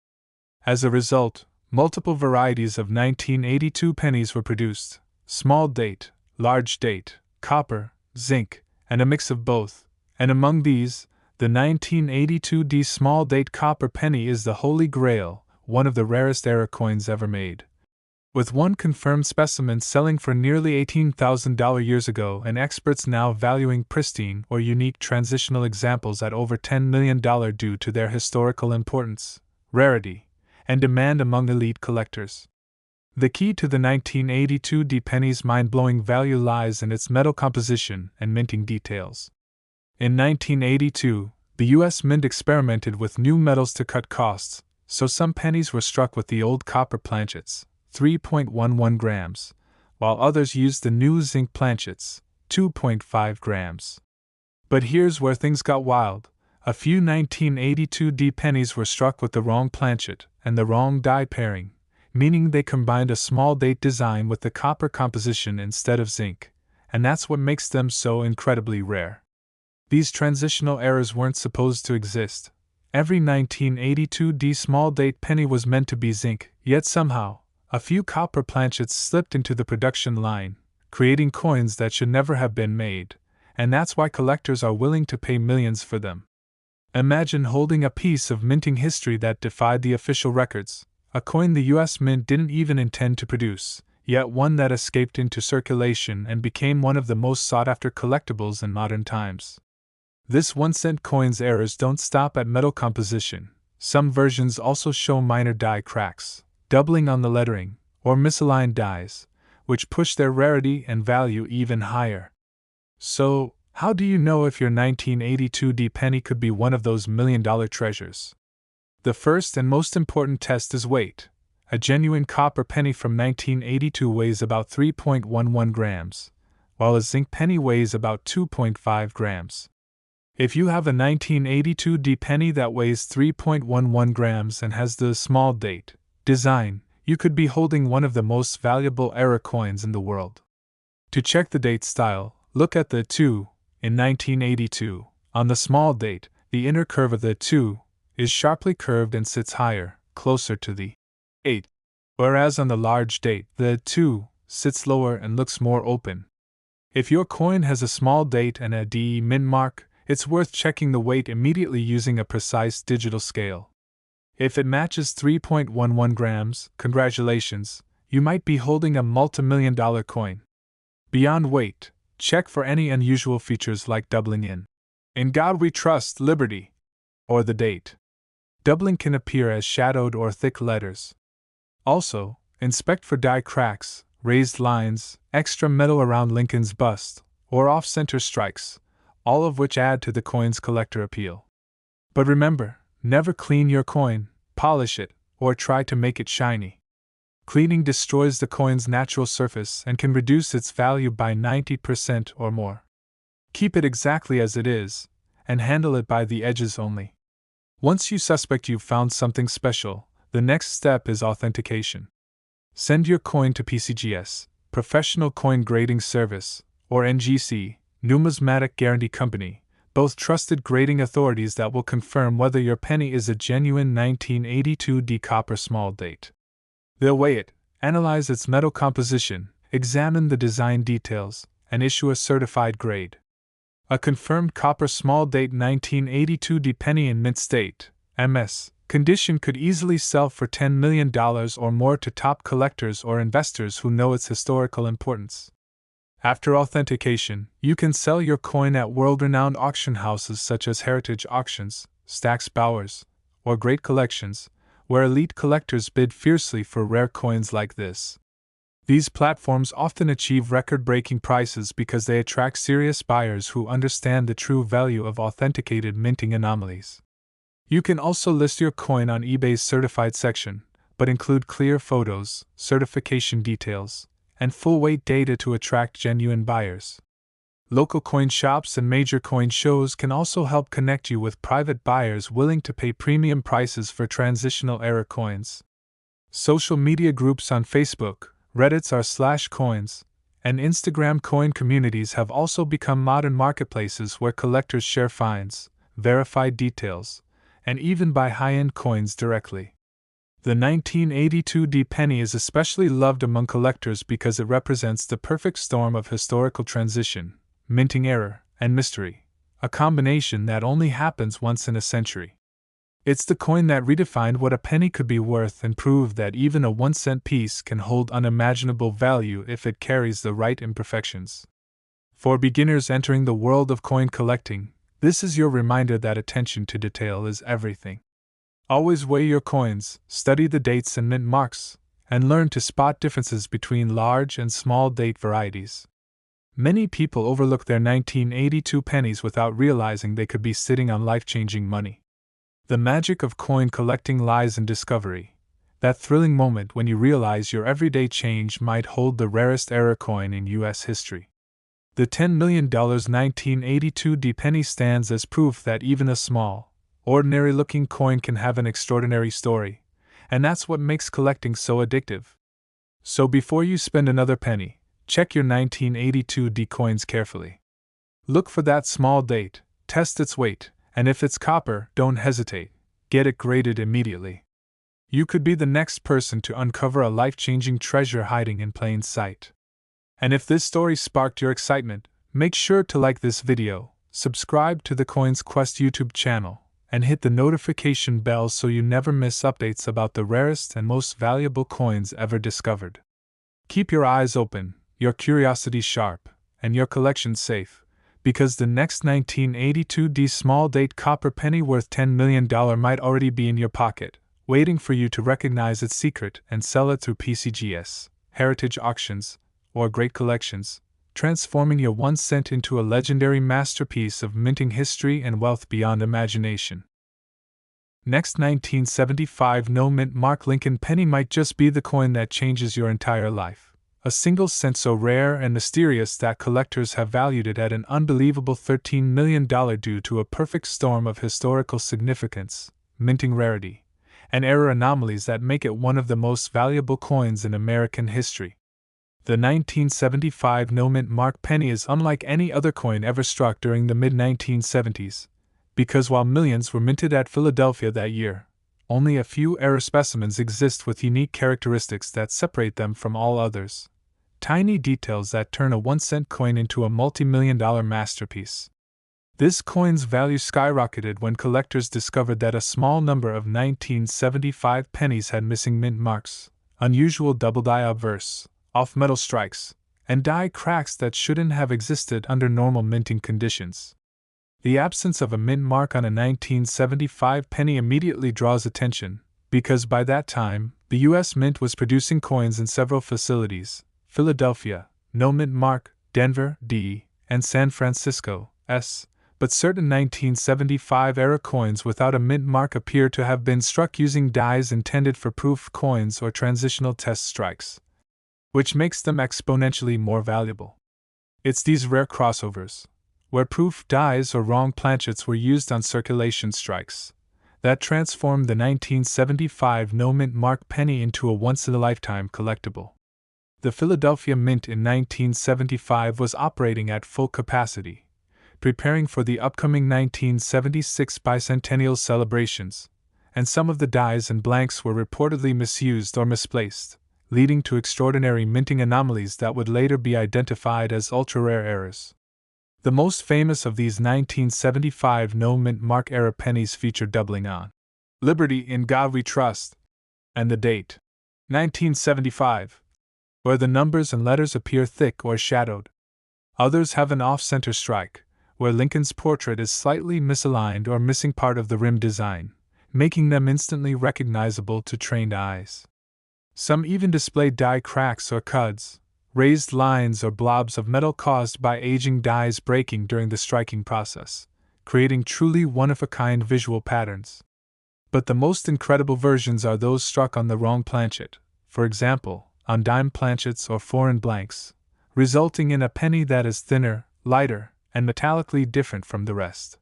As a result, multiple varieties of 1982 pennies were produced: small date, large date, copper, zinc, and a mix of both. And among these, the 1982 D small date copper penny is the holy grail, one of the rarest era coins ever made. With one confirmed specimen selling for nearly $18,000 years ago and experts now valuing pristine or unique transitional examples at over $10 million due to their historical importance, rarity, and demand among elite collectors. The key to the 1982 D penny's mind-blowing value lies in its metal composition and minting details. In 1982, the U.S. Mint experimented with new metals to cut costs, so some pennies were struck with the old copper planchets, 3.11 grams, while others used the new zinc planchets, 2.5 grams. But here's where things got wild. A few 1982 D pennies were struck with the wrong planchet and the wrong die pairing, meaning they combined a small date design with the copper composition instead of zinc, and that's what makes them so incredibly rare. These transitional errors weren't supposed to exist. Every 1982 D small date penny was meant to be zinc, yet somehow, a few copper planchets slipped into the production line, creating coins that should never have been made, and that's why collectors are willing to pay millions for them. Imagine holding a piece of minting history that defied the official records, a coin the U.S. Mint didn't even intend to produce, yet one that escaped into circulation and became one of the most sought-after collectibles in modern times. This 1-cent coin's errors don't stop at metal composition. Some versions also show minor die cracks, doubling on the lettering, or misaligned dies, which push their rarity and value even higher. So, how do you know if your 1982 D penny could be one of those million-dollar treasures? The first and most important test is weight. A genuine copper penny from 1982 weighs about 3.11 grams, while a zinc penny weighs about 2.5 grams. If you have a 1982 D penny that weighs 3.11 grams and has the small date design, you could be holding one of the most valuable era coins in the world. To check the date style, look at the 2 in 1982 on the small date, The inner curve of the 2 is sharply curved and sits higher, closer to the 8. Whereas on the large date, the 2 sits lower and looks more open. If your coin has a small date and a D mint mark, it's worth checking the weight immediately using a precise digital scale. If it matches 3.11 grams, congratulations, you might be holding a multi-million-dollar coin. Beyond weight, check for any unusual features like doubling in God we trust, Liberty, or the date. Doubling can appear as shadowed or thick letters. Also, inspect for die cracks, raised lines, extra metal around Lincoln's bust, or off-center strikes, all of which add to the coin's collector appeal. But remember, never clean your coin, polish it, or try to make it shiny. Cleaning destroys the coin's natural surface and can reduce its value by 90% or more. Keep it exactly as it is, and handle it by the edges only. Once you suspect you've found something special, the next step is authentication. Send your coin to PCGS, Professional Coin Grading Service, or NGC, Numismatic Guarantee Company, both trusted grading authorities that will confirm whether your penny is a genuine 1982D copper small date. They'll weigh it, analyze its metal composition, examine the design details, and issue a certified grade. A confirmed copper small date 1982D penny in mint state, MS, condition could easily sell for $10 million or more to top collectors or investors who know its historical importance. After authentication, you can sell your coin at world-renowned auction houses such as Heritage Auctions, Stack's Bowers, or GreatCollections, where elite collectors bid fiercely for rare coins like this. These platforms often achieve record-breaking prices because they attract serious buyers who understand the true value of authenticated minting anomalies. You can also list your coin on eBay's certified section, but include clear photos, certification details, and full-weight data to attract genuine buyers. Local coin shops and major coin shows can also help connect you with private buyers willing to pay premium prices for transitional era coins. Social media groups on Facebook, Reddit's r/coins, and Instagram coin communities have also become modern marketplaces where collectors share finds, verified details, and even buy high-end coins directly. The 1982D penny is especially loved among collectors because it represents the perfect storm of historical transition, minting error, and mystery, a combination that only happens once in a century. It's the coin that redefined what a penny could be worth and proved that even a 1-cent piece can hold unimaginable value if it carries the right imperfections. For beginners entering the world of coin collecting, this is your reminder that attention to detail is everything. Always weigh your coins, study the dates and mint marks, and learn to spot differences between large and small date varieties. Many people overlook their 1982 pennies without realizing they could be sitting on life-changing money. The magic of coin collecting lies in discovery, that thrilling moment when you realize your everyday change might hold the rarest era coin in U.S. history. The $10 million 1982D penny stands as proof that even a small, ordinary-looking coin can have an extraordinary story, and that's what makes collecting so addictive. So before you spend another penny, check your 1982D coins carefully. Look for that small date, test its weight, and if it's copper, don't hesitate, get it graded immediately. You could be the next person to uncover a life-changing treasure hiding in plain sight. And if this story sparked your excitement, make sure to like this video, subscribe to the Coins Quest YouTube channel, and hit the notification bell so you never miss updates about the rarest and most valuable coins ever discovered. Keep your eyes open, your curiosity sharp, and your collection safe, because the next 1982D small date copper penny worth $10 million might already be in your pocket, waiting for you to recognize its secret and sell it through PCGS, Heritage Auctions, or GreatCollections, transforming your 1 cent into a legendary masterpiece of minting history and wealth beyond imagination. Next, 1975 no mint mark Lincoln penny might just be the coin that changes your entire life. A single cent so rare and mysterious that collectors have valued it at an unbelievable $13 million due to a perfect storm of historical significance, minting rarity, and error anomalies that make it one of the most valuable coins in American history. The 1975 no mint mark penny is unlike any other coin ever struck during the mid-1970s, because while millions were minted at Philadelphia that year, only a few rare specimens exist with unique characteristics that separate them from all others. Tiny details that turn a 1-cent coin into a multi-million-dollar masterpiece. This coin's value skyrocketed when collectors discovered that a small number of 1975 pennies had missing mint marks, unusual double die obverse, off-metal strikes, and die cracks that shouldn't have existed under normal minting conditions. The absence of a mint mark on a 1975 penny immediately draws attention, because by that time, the U.S. Mint was producing coins in several facilities: Philadelphia, no mint mark; Denver, D, and San Francisco, S. But certain 1975-era coins without a mint mark appear to have been struck using dies intended for proof coins or transitional test strikes, which makes them exponentially more valuable. It's these rare crossovers, where proof dies or wrong planchets were used on circulation strikes, that transformed the 1975 no-mint mark penny into a once-in-a-lifetime collectible. The Philadelphia Mint in 1975 was operating at full capacity, preparing for the upcoming 1976 bicentennial celebrations, and some of the dies and blanks were reportedly misused or misplaced, leading to extraordinary minting anomalies that would later be identified as ultra-rare errors. The most famous of these 1975 no-mint mark era pennies feature doubling on "Liberty in God We Trust" and the date 1975, where the numbers and letters appear thick or shadowed. Others have an off-center strike, where Lincoln's portrait is slightly misaligned or missing part of the rim design, making them instantly recognizable to trained eyes. Some even display die cracks or cuds, raised lines or blobs of metal caused by aging dies breaking during the striking process, creating truly one-of-a-kind visual patterns. But the most incredible versions are those struck on the wrong planchet, for example, on dime planchets or foreign blanks, resulting in a penny that is thinner, lighter, and metallically different from the rest.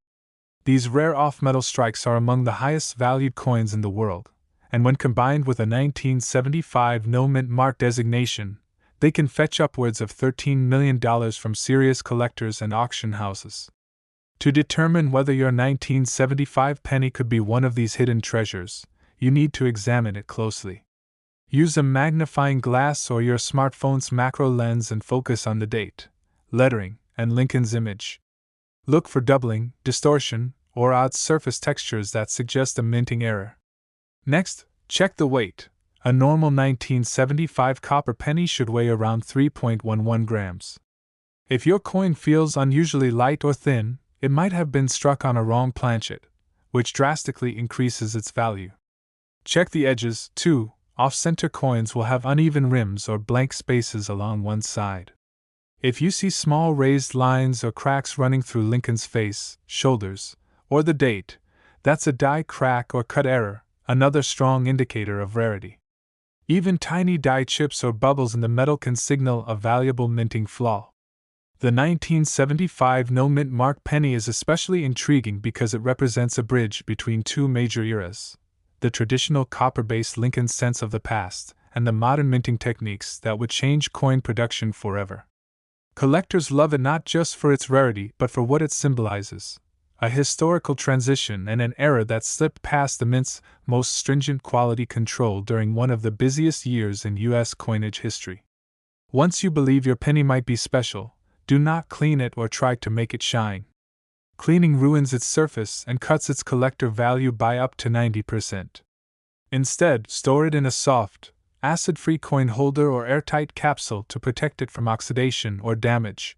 These rare off-metal strikes are among the highest valued coins in the world, and when combined with a 1975 no-mint mark designation, they can fetch upwards of $13 million from serious collectors and auction houses. To determine whether your 1975 penny could be one of these hidden treasures, you need to examine it closely. Use a magnifying glass or your smartphone's macro lens and focus on the date, lettering, and Lincoln's image. Look for doubling, distortion, or odd surface textures that suggest a minting error. Next, check the weight. A normal 1975 copper penny should weigh around 3.11 grams. If your coin feels unusually light or thin, it might have been struck on a wrong planchet, which drastically increases its value. Check the edges, too. Off-center coins will have uneven rims or blank spaces along one side. If you see small raised lines or cracks running through Lincoln's face, shoulders, or the date, that's a die crack or cut error, another strong indicator of rarity. Even tiny die chips or bubbles in the metal can signal a valuable minting flaw. The 1975 no-mint mark penny is especially intriguing because it represents a bridge between two major eras: the traditional copper-based Lincoln sense of the past and the modern minting techniques that would change coin production forever. Collectors love it not just for its rarity but for what it symbolizes: a historical transition and an era that slipped past the mint's most stringent quality control during one of the busiest years in U.S. coinage history. Once you believe your penny might be special, do not clean it or try to make it shine. Cleaning ruins its surface and cuts its collector value by up to 90%. Instead, store it in a soft, acid-free coin holder or airtight capsule to protect it from oxidation or damage.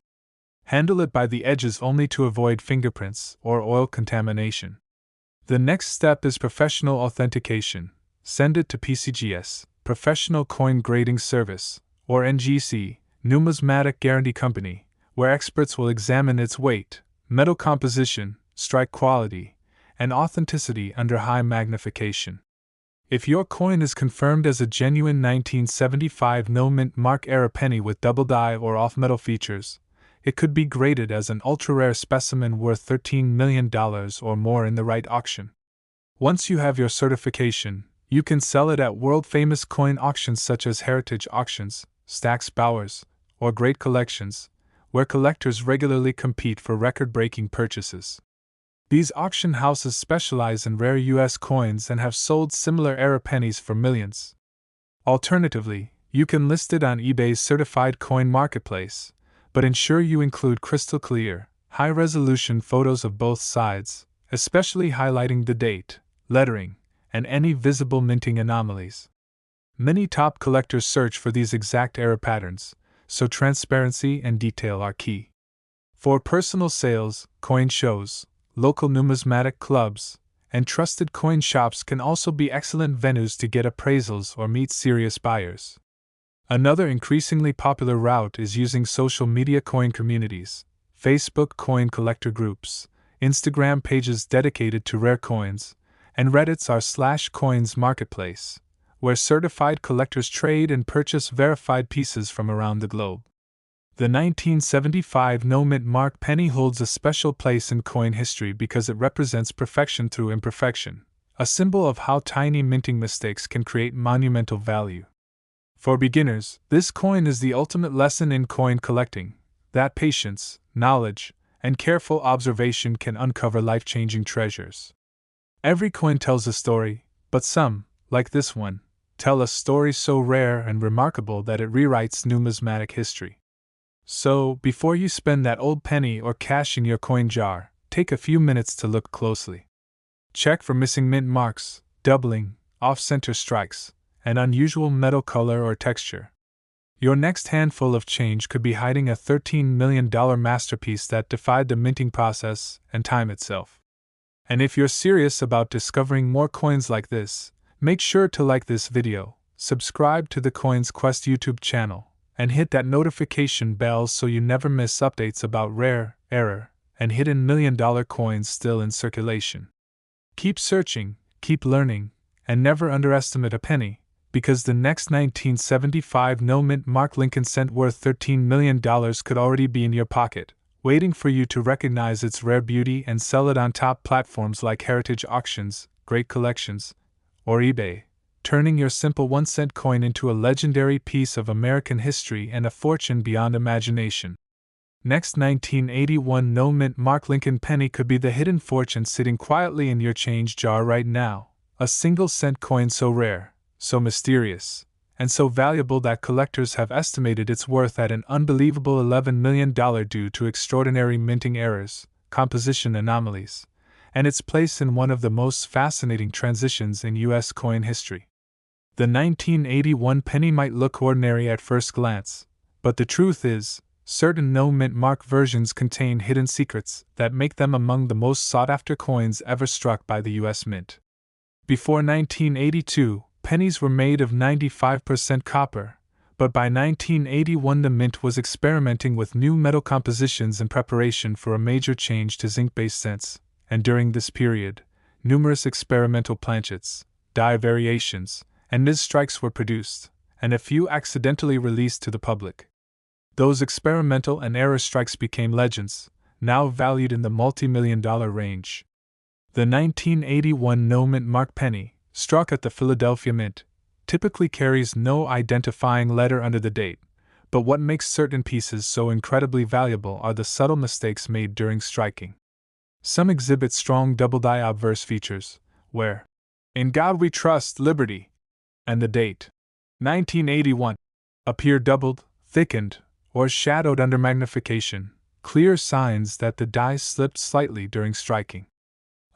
Handle it by the edges only to avoid fingerprints or oil contamination. The next step is professional authentication. Send it to PCGS, Professional Coin Grading Service, or NGC, Numismatic Guarantee Company, where experts will examine its weight, metal composition, strike quality, and authenticity under high magnification. If your coin is confirmed as a genuine 1975 no-mint mark era penny with double die or off-metal features, it could be graded as an ultra-rare specimen worth $13 million or more in the right auction. Once you have your certification, you can sell it at world-famous coin auctions such as Heritage Auctions, Stack's Bowers, or GreatCollections, where collectors regularly compete for record-breaking purchases. These auction houses specialize in rare U.S. coins and have sold similar era pennies for millions. Alternatively, you can list it on eBay's certified coin marketplace, but ensure you include crystal clear, high-resolution photos of both sides, especially highlighting the date, lettering, and any visible minting anomalies. Many top collectors search for these exact era patterns, so transparency and detail are key. For personal sales, coin shows, local numismatic clubs, and trusted coin shops can also be excellent venues to get appraisals or meet serious buyers. Another increasingly popular route is using social media coin communities, Facebook coin collector groups, Instagram pages dedicated to rare coins, and Reddit's r/coins marketplace, where certified collectors trade and purchase verified pieces from around the globe. The 1975 no-mint mark penny holds a special place in coin history because it represents perfection through imperfection, a symbol of how tiny minting mistakes can create monumental value. For beginners, this coin is the ultimate lesson in coin collecting, that patience, knowledge, and careful observation can uncover life-changing treasures. Every coin tells a story, but some, like this one, tell a story so rare and remarkable that it rewrites numismatic history. So, before you spend that old penny or cash in your coin jar, take a few minutes to look closely. Check for missing mint marks, doubling, off-center strikes, and unusual metal color or texture. Your next handful of change could be hiding a $13 million masterpiece that defied the minting process and time itself. And if you're serious about discovering more coins like this, make sure to like this video, subscribe to the Coins Quest YouTube channel, and hit that notification bell so you never miss updates about rare, rare, and hidden million-dollar coins still in circulation. Keep searching, keep learning, and never underestimate a penny, because the next 1975 no-mint mark Lincoln cent worth $13 million could already be in your pocket, waiting for you to recognize its rare beauty and sell it on top platforms like Heritage Auctions, GreatCollections, or eBay, turning your simple 1-cent coin into a legendary piece of American history and a fortune beyond imagination. Next 1981 no-mint mark Lincoln penny could be the hidden fortune sitting quietly in your change jar right now, a single-cent coin so rare, so mysterious, and so valuable that collectors have estimated its worth at an unbelievable $11 million due to extraordinary minting errors, composition anomalies, and its place in one of the most fascinating transitions in U.S. coin history. The 1981 penny might look ordinary at first glance, but the truth is, certain no-mint mark versions contain hidden secrets that make them among the most sought-after coins ever struck by the U.S. Mint. Before 1982, pennies were made of 95% copper, but by 1981 the Mint was experimenting with new metal compositions in preparation for a major change to zinc-based cents, and during this period, numerous experimental planchets, die variations, and mis-strikes were produced, and a few accidentally released to the public. Those experimental and error strikes became legends, now valued in the multi-million-dollar range. The 1981 no-mint mark penny, struck at the Philadelphia Mint, typically carries no identifying letter under the date, but what makes certain pieces so incredibly valuable are the subtle mistakes made during striking. Some exhibit strong double-die obverse features, where, "In God We Trust, Liberty," and the date, 1981, appear doubled, thickened, or shadowed under magnification, clear signs that the die slipped slightly during striking.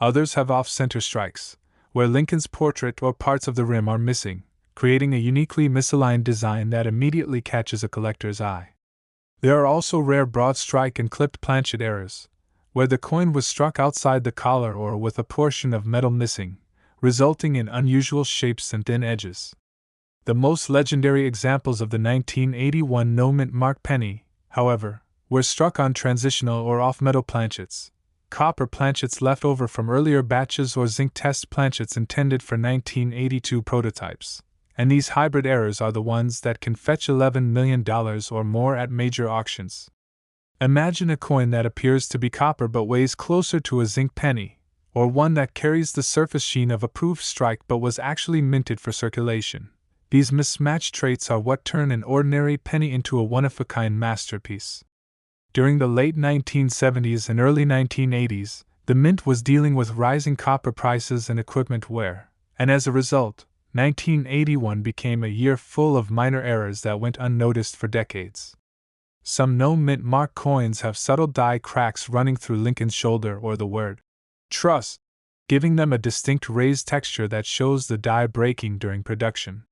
Others have off-center strikes, where Lincoln's portrait or parts of the rim are missing, creating a uniquely misaligned design that immediately catches a collector's eye. There are also rare broad strike and clipped planchet errors, where the coin was struck outside the collar or with a portion of metal missing, resulting in unusual shapes and thin edges. The most legendary examples of the 1981 no-mint mark penny, however, were struck on transitional or off-metal planchets, copper planchets left over from earlier batches or zinc test planchets intended for 1982 prototypes, and these hybrid errors are the ones that can fetch $11 million or more at major auctions. Imagine a coin that appears to be copper but weighs closer to a zinc penny, or one that carries the surface sheen of a proof strike but was actually minted for circulation. These mismatched traits are what turn an ordinary penny into a one-of-a-kind masterpiece. During the late 1970s and early 1980s, The mint was dealing with rising copper prices and equipment wear, and as a result, 1981 became a year full of minor errors that went unnoticed for decades. Some no-mint mark coins have subtle die cracks running through Lincoln's shoulder or the word truss, giving them a distinct raised texture that shows the die breaking during production.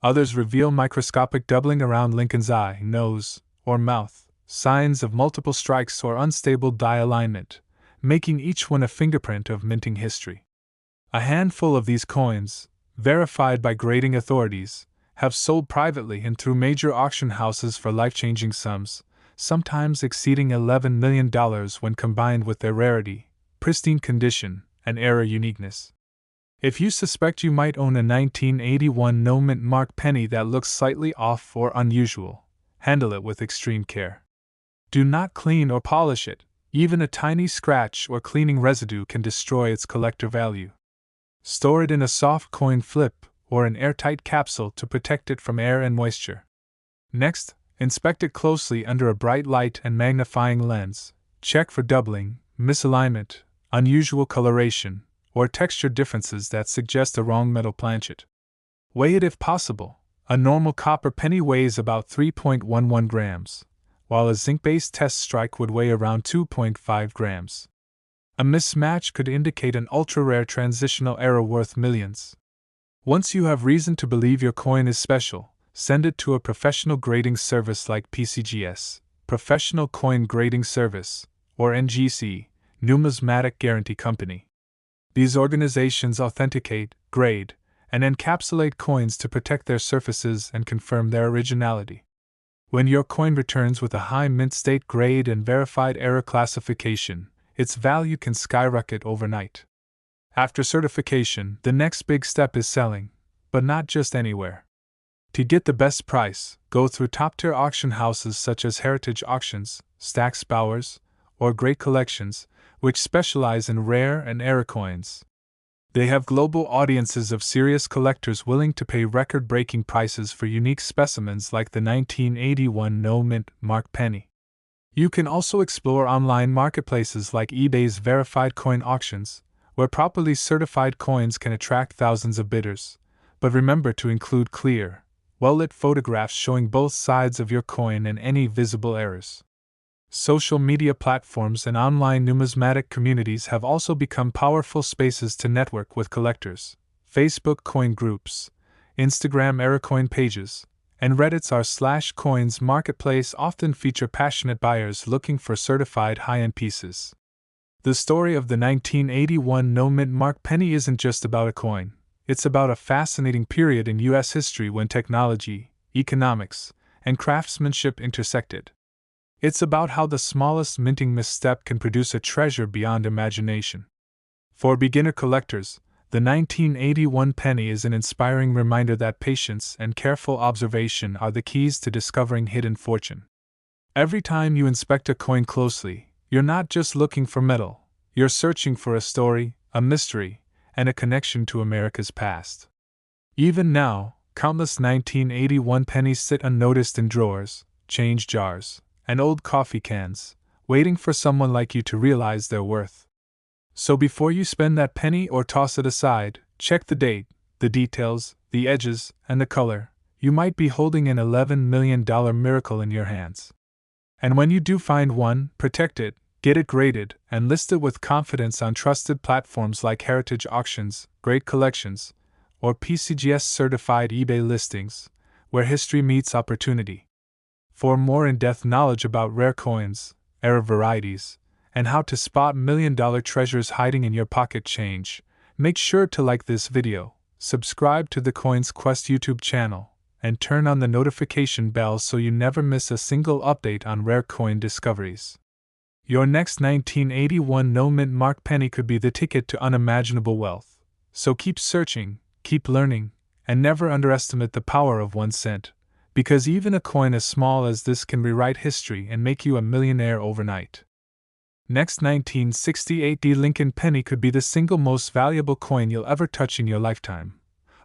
Others reveal microscopic doubling around Lincoln's eye, nose, or mouth, signs of multiple strikes or unstable die alignment, making each one a fingerprint of minting history. A handful of these coins, verified by grading authorities, have sold privately and through major auction houses for life-changing sums, sometimes exceeding $11 million when combined with their rarity, pristine condition, and era uniqueness. If you suspect you might own a 1981 no-mint mark penny that looks slightly off or unusual, handle it with extreme care. Do not clean or polish it. Even a tiny scratch or cleaning residue can destroy its collector value. Store it in a soft coin flip or an airtight capsule to protect it from air and moisture. Next, inspect it closely under a bright light and magnifying lens. Check for doubling, misalignment, unusual coloration, or texture differences that suggest a wrong metal planchet. Weigh it if possible. A normal copper penny weighs about 3.11 grams, while a zinc-based test strike would weigh around 2.5 grams. A mismatch could indicate an ultra-rare transitional error worth millions. Once you have reason to believe your coin is special, send it to a professional grading service like PCGS, Professional Coin Grading Service, or NGC, Numismatic Guarantee Company. These organizations authenticate, grade, and encapsulate coins to protect their surfaces and confirm their originality. When your coin returns with a high mint state grade and verified error classification, its value can skyrocket overnight. After certification, the next big step is selling, but not just anywhere. To get the best price, go through top-tier auction houses such as Heritage Auctions, Stack's Bowers, or GreatCollections, which specialize in rare and error coins. They have global audiences of serious collectors willing to pay record-breaking prices for unique specimens like the 1981 no-mint mark penny. You can also explore online marketplaces like eBay's verified coin auctions, where properly certified coins can attract thousands of bidders. But remember to include clear, well-lit photographs showing both sides of your coin and any visible errors. Social media platforms and online numismatic communities have also become powerful spaces to network with collectors. Facebook coin groups, Instagram error coin pages, and Reddit's r/coins marketplace often feature passionate buyers looking for certified high-end pieces. The story of the 1981 no-mint mark penny isn't just about a coin. It's about a fascinating period in U.S. history when technology, economics, and craftsmanship intersected. It's about how the smallest minting misstep can produce a treasure beyond imagination. For beginner collectors, the 1981 penny is an inspiring reminder that patience and careful observation are the keys to discovering hidden fortune. Every time you inspect a coin closely, you're not just looking for metal, you're searching for a story, a mystery, and a connection to America's past. Even now, countless 1981 pennies sit unnoticed in drawers, change jars, and old coffee cans, waiting for someone like you to realize their worth. So before you spend that penny or toss it aside, check the date, the details, the edges, and the color. You might be holding an $11 million miracle in your hands. And when you do find one, protect it, get it graded, and list it with confidence on trusted platforms like Heritage Auctions, GreatCollections, or PCGS certified eBay listings, where history meets opportunity. For more in-depth knowledge about rare coins, error varieties, and how to spot million-dollar treasures hiding in your pocket change, make sure to like this video, subscribe to the Coins Quest YouTube channel, and turn on the notification bell so you never miss a single update on rare coin discoveries. Your next 1981 no-mint mark penny could be the ticket to unimaginable wealth. So keep searching, keep learning, and never underestimate the power of 1 cent. Because even a coin as small as this can rewrite history and make you a millionaire overnight. Next, 1968 Lincoln penny could be the single most valuable coin you'll ever touch in your lifetime.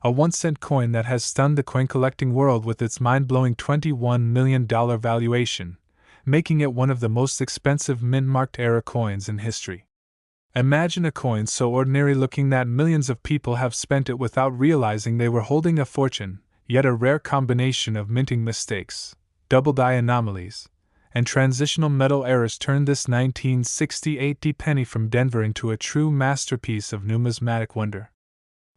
A 1 cent coin that has stunned the coin collecting world with its mind-blowing $21 million valuation, making it one of the most expensive mint-marked era coins in history. Imagine a coin so ordinary looking that millions of people have spent it without realizing they were holding a fortune, yet a rare combination of minting mistakes, double-die anomalies, and transitional metal errors turned this 1968 penny from Denver into a true masterpiece of numismatic wonder.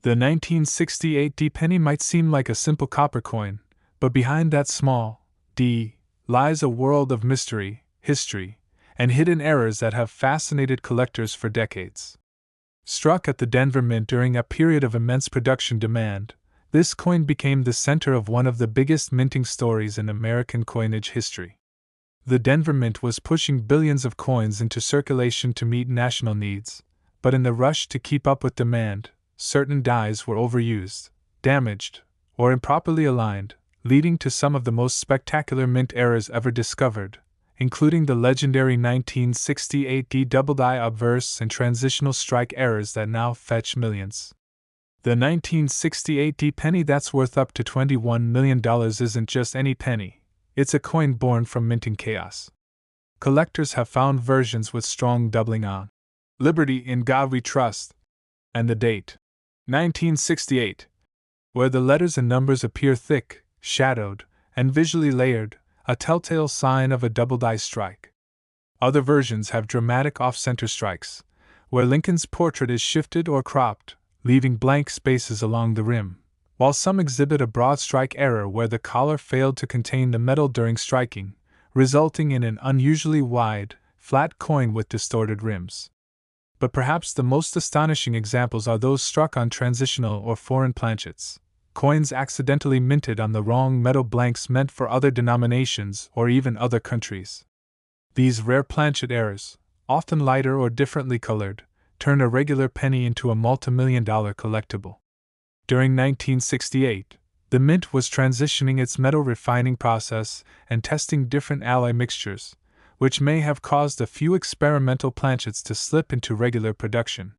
The 1968 penny might seem like a simple copper coin, but behind that small d lies a world of mystery, history, and hidden errors that have fascinated collectors for decades. Struck at the Denver Mint during a period of immense production demand, this coin became the center of one of the biggest minting stories in American coinage history. The Denver Mint was pushing billions of coins into circulation to meet national needs, but in the rush to keep up with demand, certain dies were overused, damaged, or improperly aligned, leading to some of the most spectacular mint errors ever discovered, including the legendary 1968 double-die obverse and transitional strike errors that now fetch millions. The 1968 penny that's worth up to $21 million isn't just any penny, it's a coin born from minting chaos. Collectors have found versions with strong doubling on "Liberty in God We Trust" and the date 1968, where the letters and numbers appear thick, shadowed, and visually layered, a telltale sign of a double-die strike. Other versions have dramatic off-center strikes, where Lincoln's portrait is shifted or cropped, leaving blank spaces along the rim, while some exhibit a broad strike error where the collar failed to contain the metal during striking, resulting in an unusually wide, flat coin with distorted rims. But perhaps the most astonishing examples are those struck on transitional or foreign planchets, coins accidentally minted on the wrong metal blanks meant for other denominations or even other countries. These rare planchet errors, often lighter or differently colored, turn a regular penny into a multimillion-dollar collectible. During 1968, the Mint was transitioning its metal refining process and testing different alloy mixtures, which may have caused a few experimental planchets to slip into regular production.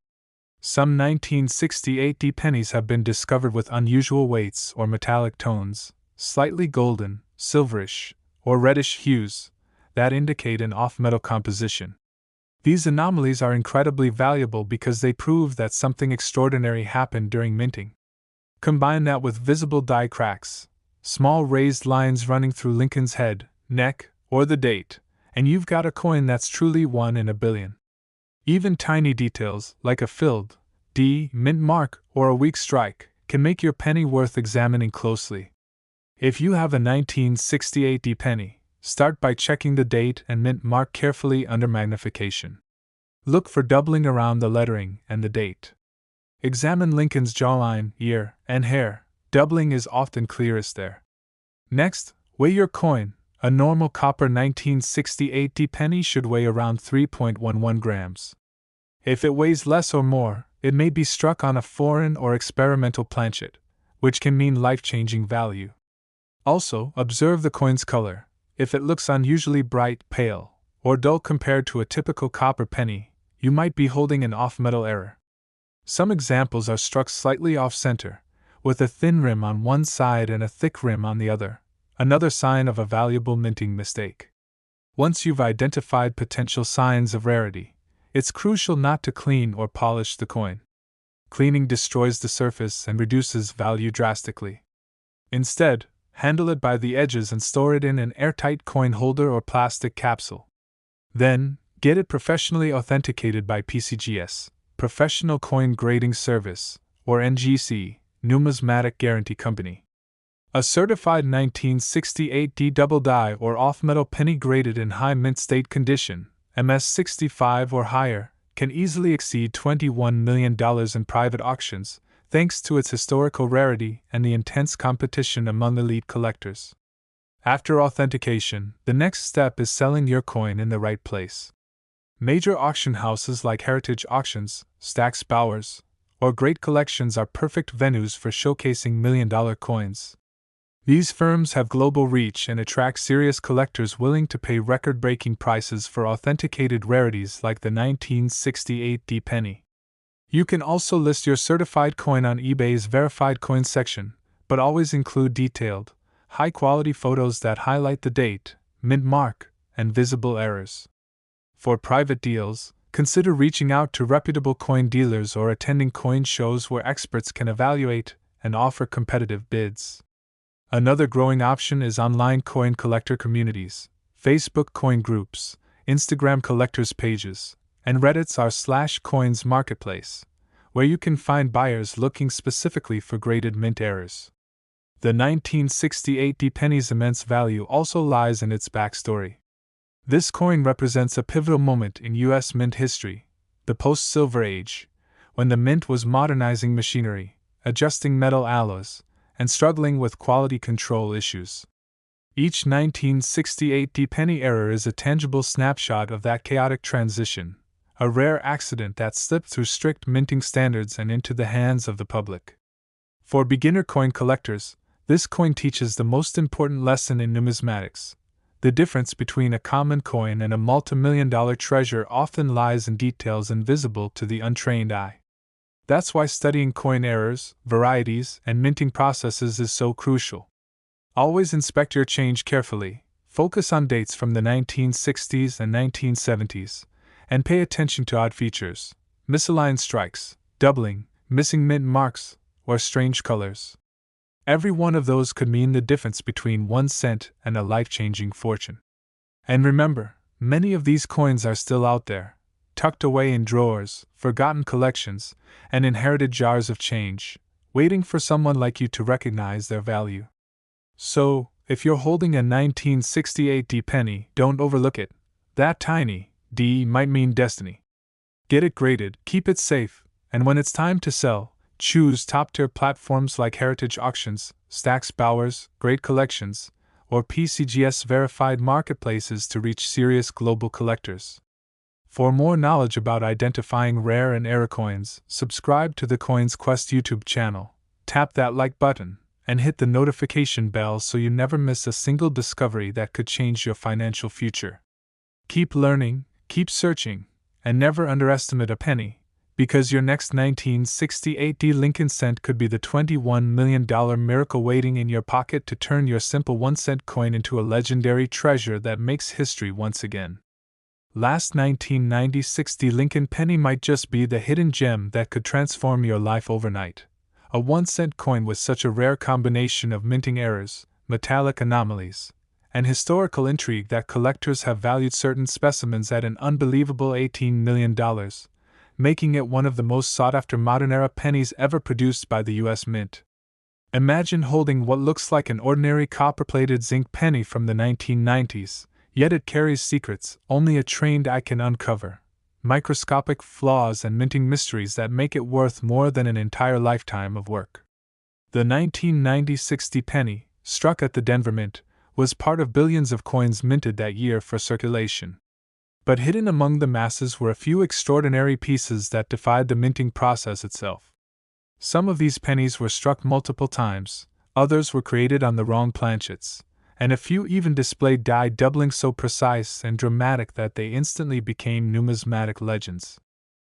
Some 1968 pennies have been discovered with unusual weights or metallic tones, slightly golden, silverish, or reddish hues, that indicate an off-metal composition. These anomalies are incredibly valuable because they prove that something extraordinary happened during minting. Combine that with visible die cracks, small raised lines running through Lincoln's head, neck, or the date, and you've got a coin that's truly one in a billion. Even tiny details, like a filled D mint mark or a weak strike, can make your penny worth examining closely. If you have a 1968 penny, start by checking the date and mint mark carefully under magnification. Look for doubling around the lettering and the date. Examine Lincoln's jawline, ear, and hair. Doubling is often clearest there. Next, weigh your coin. A normal copper 1968 penny should weigh around 3.11 grams. If it weighs less or more, it may be struck on a foreign or experimental planchet, which can mean life-changing value. Also, observe the coin's color. If it looks unusually bright, pale, or dull compared to a typical copper penny, you might be holding an off-metal error. Some examples are struck slightly off-center, with a thin rim on one side and a thick rim on the other, another sign of a valuable minting mistake. Once you've identified potential signs of rarity, it's crucial not to clean or polish the coin. Cleaning destroys the surface and reduces value drastically. Instead, handle it by the edges and store it in an airtight coin holder or plastic capsule. Then, get it professionally authenticated by PCGS, Professional Coin Grading Service, or NGC, Numismatic Guarantee Company. A certified 1968 double die or off-metal penny graded in high mint state condition, MS65 or higher, can easily exceed $21 million in private auctions, thanks to its historical rarity and the intense competition among elite collectors. After authentication, the next step is selling your coin in the right place. Major auction houses like Heritage Auctions, Stack's Bowers, or GreatCollections are perfect venues for showcasing million-dollar coins. These firms have global reach and attract serious collectors willing to pay record-breaking prices for authenticated rarities like the 1968 penny. You can also list your certified coin on eBay's verified coins section, but always include detailed, high-quality photos that highlight the date, mint mark, and visible errors. For private deals, Consider reaching out to reputable coin dealers or attending coin shows where experts can evaluate and offer competitive bids. Another growing option is online coin collector communities, Facebook coin groups, Instagram collectors pages, and Reddit's r/coins marketplace, where you can find buyers looking specifically for graded mint errors. The 1968 D penny's immense value also lies in its backstory. This coin represents a pivotal moment in U.S. mint history, the post-Silver Age, when the mint was modernizing machinery, adjusting metal alloys, and struggling with quality control issues. Each 1968 D penny error is a tangible snapshot of that chaotic transition, a rare accident that slipped through strict minting standards and into the hands of the public. For beginner coin collectors, this coin teaches the most important lesson in numismatics. The difference between a common coin and a multi-million-dollar treasure often lies in details invisible to the untrained eye. That's why studying coin errors, varieties, and minting processes is so crucial. Always inspect your change carefully, focus on dates from the 1960s and 1970s, and pay attention to odd features, misaligned strikes, doubling, missing mint marks, or strange colors. Every one of those could mean the difference between 1 cent and a life-changing fortune. And remember, many of these coins are still out there, tucked away in drawers, forgotten collections, and inherited jars of change, waiting for someone like you to recognize their value. So, if you're holding a 1968 D penny, don't overlook it. That tiny D might mean destiny. Get it graded, keep it safe, and when it's time to sell, choose top-tier platforms like Heritage Auctions, Stax Bowers, GreatCollections, or PCGS-verified marketplaces to reach serious global collectors. For more knowledge about identifying rare and error coins, subscribe to the Coins Quest YouTube channel, tap that like button, and hit the notification bell so you never miss a single discovery that could change your financial future. Keep learning, keep searching, and never underestimate a penny, because your next 1968 D Lincoln cent could be the $21 million miracle waiting in your pocket to turn your simple 1-cent coin into a legendary treasure that makes history once again. Last 1996 D Lincoln penny might just be the hidden gem that could transform your life overnight. A 1-cent coin with such a rare combination of minting errors, metallic anomalies, and historical intrigue that collectors have valued certain specimens at an unbelievable $18 million. Making it one of the most sought-after modern-era pennies ever produced by the U.S. Mint. Imagine holding what looks like an ordinary copper-plated zinc penny from the 1990s, yet it carries secrets only a trained eye can uncover, microscopic flaws and minting mysteries that make it worth more than an entire lifetime of work. The 1996 D penny, struck at the Denver Mint, was part of billions of coins minted that year for circulation. But hidden among the masses were a few extraordinary pieces that defied the minting process itself. Some of these pennies were struck multiple times, others were created on the wrong planchets, and a few even displayed die doubling so precise and dramatic that they instantly became numismatic legends.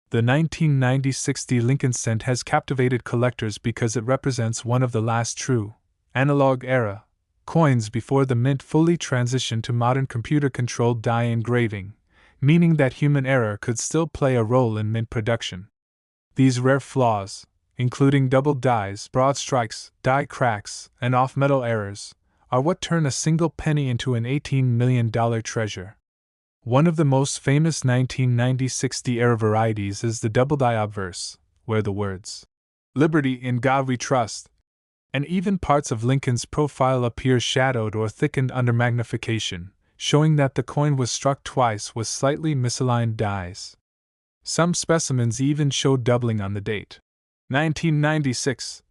The 1996 D Lincoln cent has captivated collectors because it represents one of the last true, analog-era, coins before the mint fully transitioned to modern computer-controlled die engraving, meaning that human error could still play a role in mint production. These rare flaws, including doubled dies, broad strikes, die cracks, and off-metal errors, are what turn a single penny into an $18 million treasure. One of the most famous 1996 D-era varieties is the double die obverse, where the words, "Liberty in God we trust," and even parts of Lincoln's profile appear shadowed or thickened under magnification, showing that the coin was struck twice with slightly misaligned dies. Some specimens even show doubling on the date, 1996,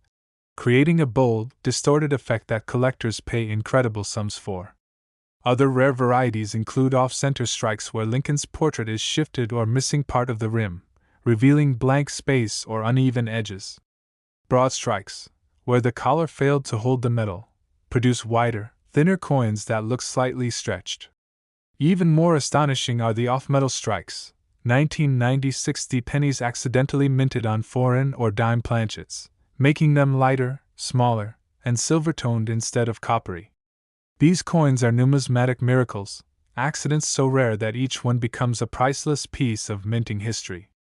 creating a bold, distorted effect that collectors pay incredible sums for. Other rare varieties include off-center strikes where Lincoln's portrait is shifted or missing part of the rim, revealing blank space or uneven edges. Broad strikes, where the collar failed to hold the metal, produce wider, thinner coins that look slightly stretched. Even more astonishing are the off-metal strikes, 1996 D pennies accidentally minted on foreign or dime planchets, making them lighter, smaller, and silver-toned instead of coppery. These coins are numismatic miracles, accidents so rare that each one becomes a priceless piece of minting history.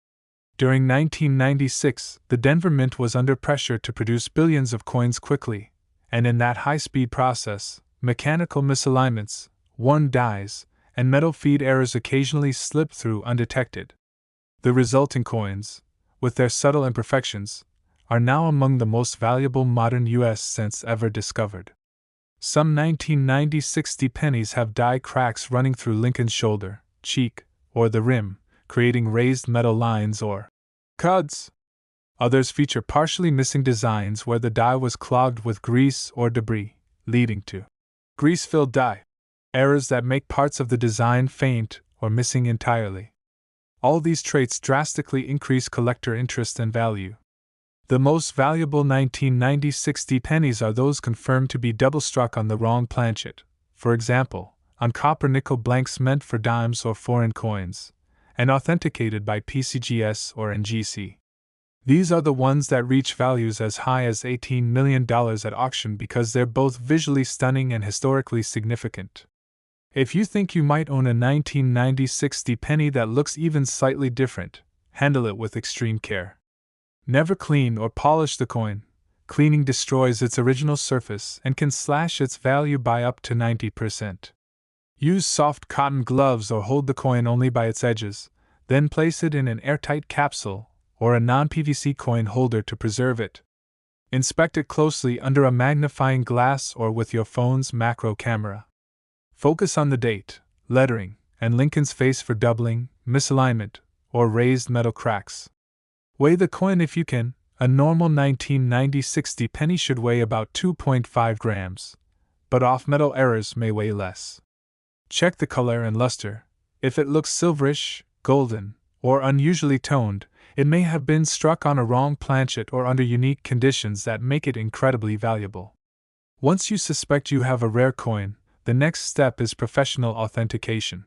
During 1996, the Denver Mint was under pressure to produce billions of coins quickly, and in that high-speed process, mechanical misalignments, worn dies, and metal feed errors occasionally slipped through undetected. The resulting coins, with their subtle imperfections, are now among the most valuable modern U.S. cents ever discovered. Some 1996 pennies have die cracks running through Lincoln's shoulder, cheek, or the rim, creating raised metal lines or cuds. Others feature partially missing designs where the die was clogged with grease or debris, leading to grease-filled die, errors that make parts of the design faint or missing entirely. All these traits drastically increase collector interest and value. The most valuable 1996 pennies are those confirmed to be double-struck on the wrong planchet, for example, on copper-nickel blanks meant for dimes or foreign coins, and authenticated by PCGS or NGC. These are the ones that reach values as high as $18 million at auction because they're both visually stunning and historically significant. If you think you might own a 1996 penny that looks even slightly different, handle it with extreme care. Never clean or polish the coin. Cleaning destroys its original surface and can slash its value by up to 90%. Use soft cotton gloves or hold the coin only by its edges, then place it in an airtight capsule or a non-PVC coin holder to preserve it. Inspect it closely under a magnifying glass or with your phone's macro camera. Focus on the date, lettering, and Lincoln's face for doubling, misalignment, or raised metal cracks. Weigh the coin if you can. A normal 1996 penny should weigh about 2.5 grams, but off-metal errors may weigh less. Check the color and luster. If it looks silverish, golden, or unusually toned, it may have been struck on a wrong planchet or under unique conditions that make it incredibly valuable. Once you suspect you have a rare coin, the next step is professional authentication.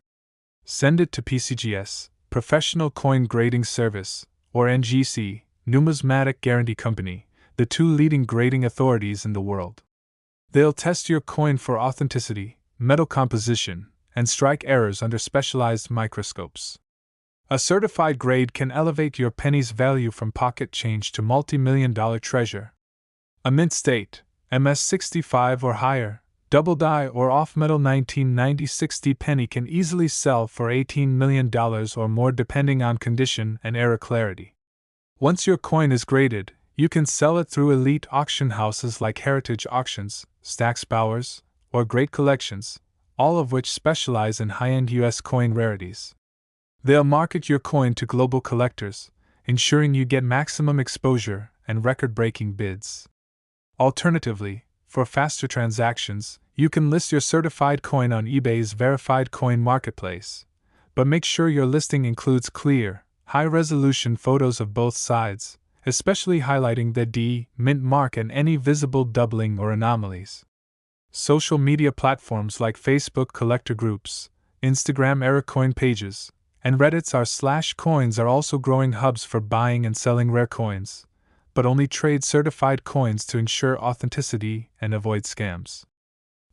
Send it to PCGS, Professional Coin Grading Service, or NGC, Numismatic Guarantee Company, the two leading grading authorities in the world. They'll test your coin for authenticity, metal composition, and strike errors under specialized microscopes. A certified grade can elevate your penny's value from pocket change to multi-million-dollar treasure. A mint state, MS65 or higher, double die or off-metal 1996 penny can easily sell for $18 million or more depending on condition and error clarity. Once your coin is graded, you can sell it through elite auction houses like Heritage Auctions, Stack's Bowers, or GreatCollections, all of which specialize in high-end U.S. coin rarities. They'll market your coin to global collectors, ensuring you get maximum exposure and record-breaking bids. Alternatively, for faster transactions, you can list your certified coin on eBay's verified coin marketplace, but make sure your listing includes clear, high-resolution photos of both sides, especially highlighting the D mint mark and any visible doubling or anomalies. Social media platforms like Facebook collector groups, Instagram error coin pages, and Reddit's r/coins are also growing hubs for buying and selling rare coins, but only trade certified coins to ensure authenticity and avoid scams.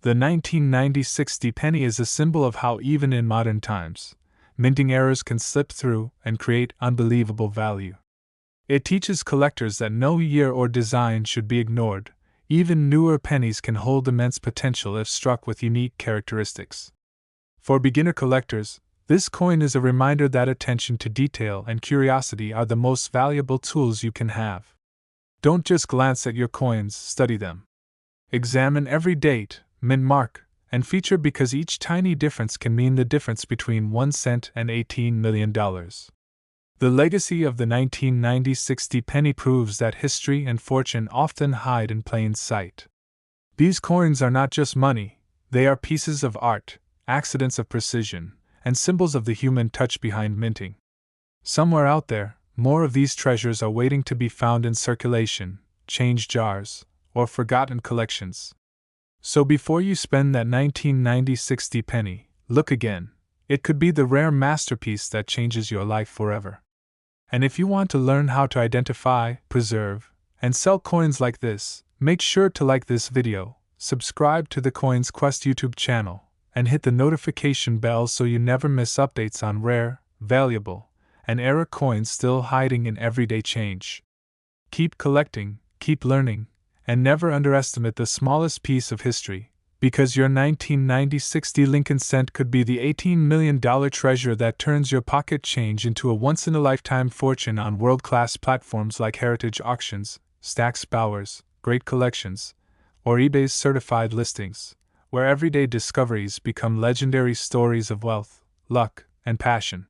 The 1996 penny is a symbol of how even in modern times, minting errors can slip through and create unbelievable value. It teaches collectors that no year or design should be ignored. Even newer pennies can hold immense potential if struck with unique characteristics. For beginner collectors, this coin is a reminder that attention to detail and curiosity are the most valuable tools you can have. Don't just glance at your coins, study them. Examine every date, mint mark, and feature because each tiny difference can mean the difference between 1 cent and $18 million. The legacy of the 1996 penny proves that history and fortune often hide in plain sight. These coins are not just money, they are pieces of art, accidents of precision, and symbols of the human touch behind minting. Somewhere out there, more of these treasures are waiting to be found in circulation, change jars, or forgotten collections. So before you spend that 1996 penny, look again. It could be the rare masterpiece that changes your life forever. And if you want to learn how to identify, preserve, and sell coins like this, make sure to like this video, subscribe to the Coins Quest YouTube channel, and hit the notification bell so you never miss updates on rare, valuable, and era coins still hiding in everyday change. Keep collecting, keep learning, and never underestimate the smallest piece of history, because your 1996 Lincoln cent could be the $18 million treasure that turns your pocket change into a once-in-a-lifetime fortune on world-class platforms like Heritage Auctions, Stack's Bowers, GreatCollections, or eBay's certified listings, where everyday discoveries become legendary stories of wealth, luck, and passion.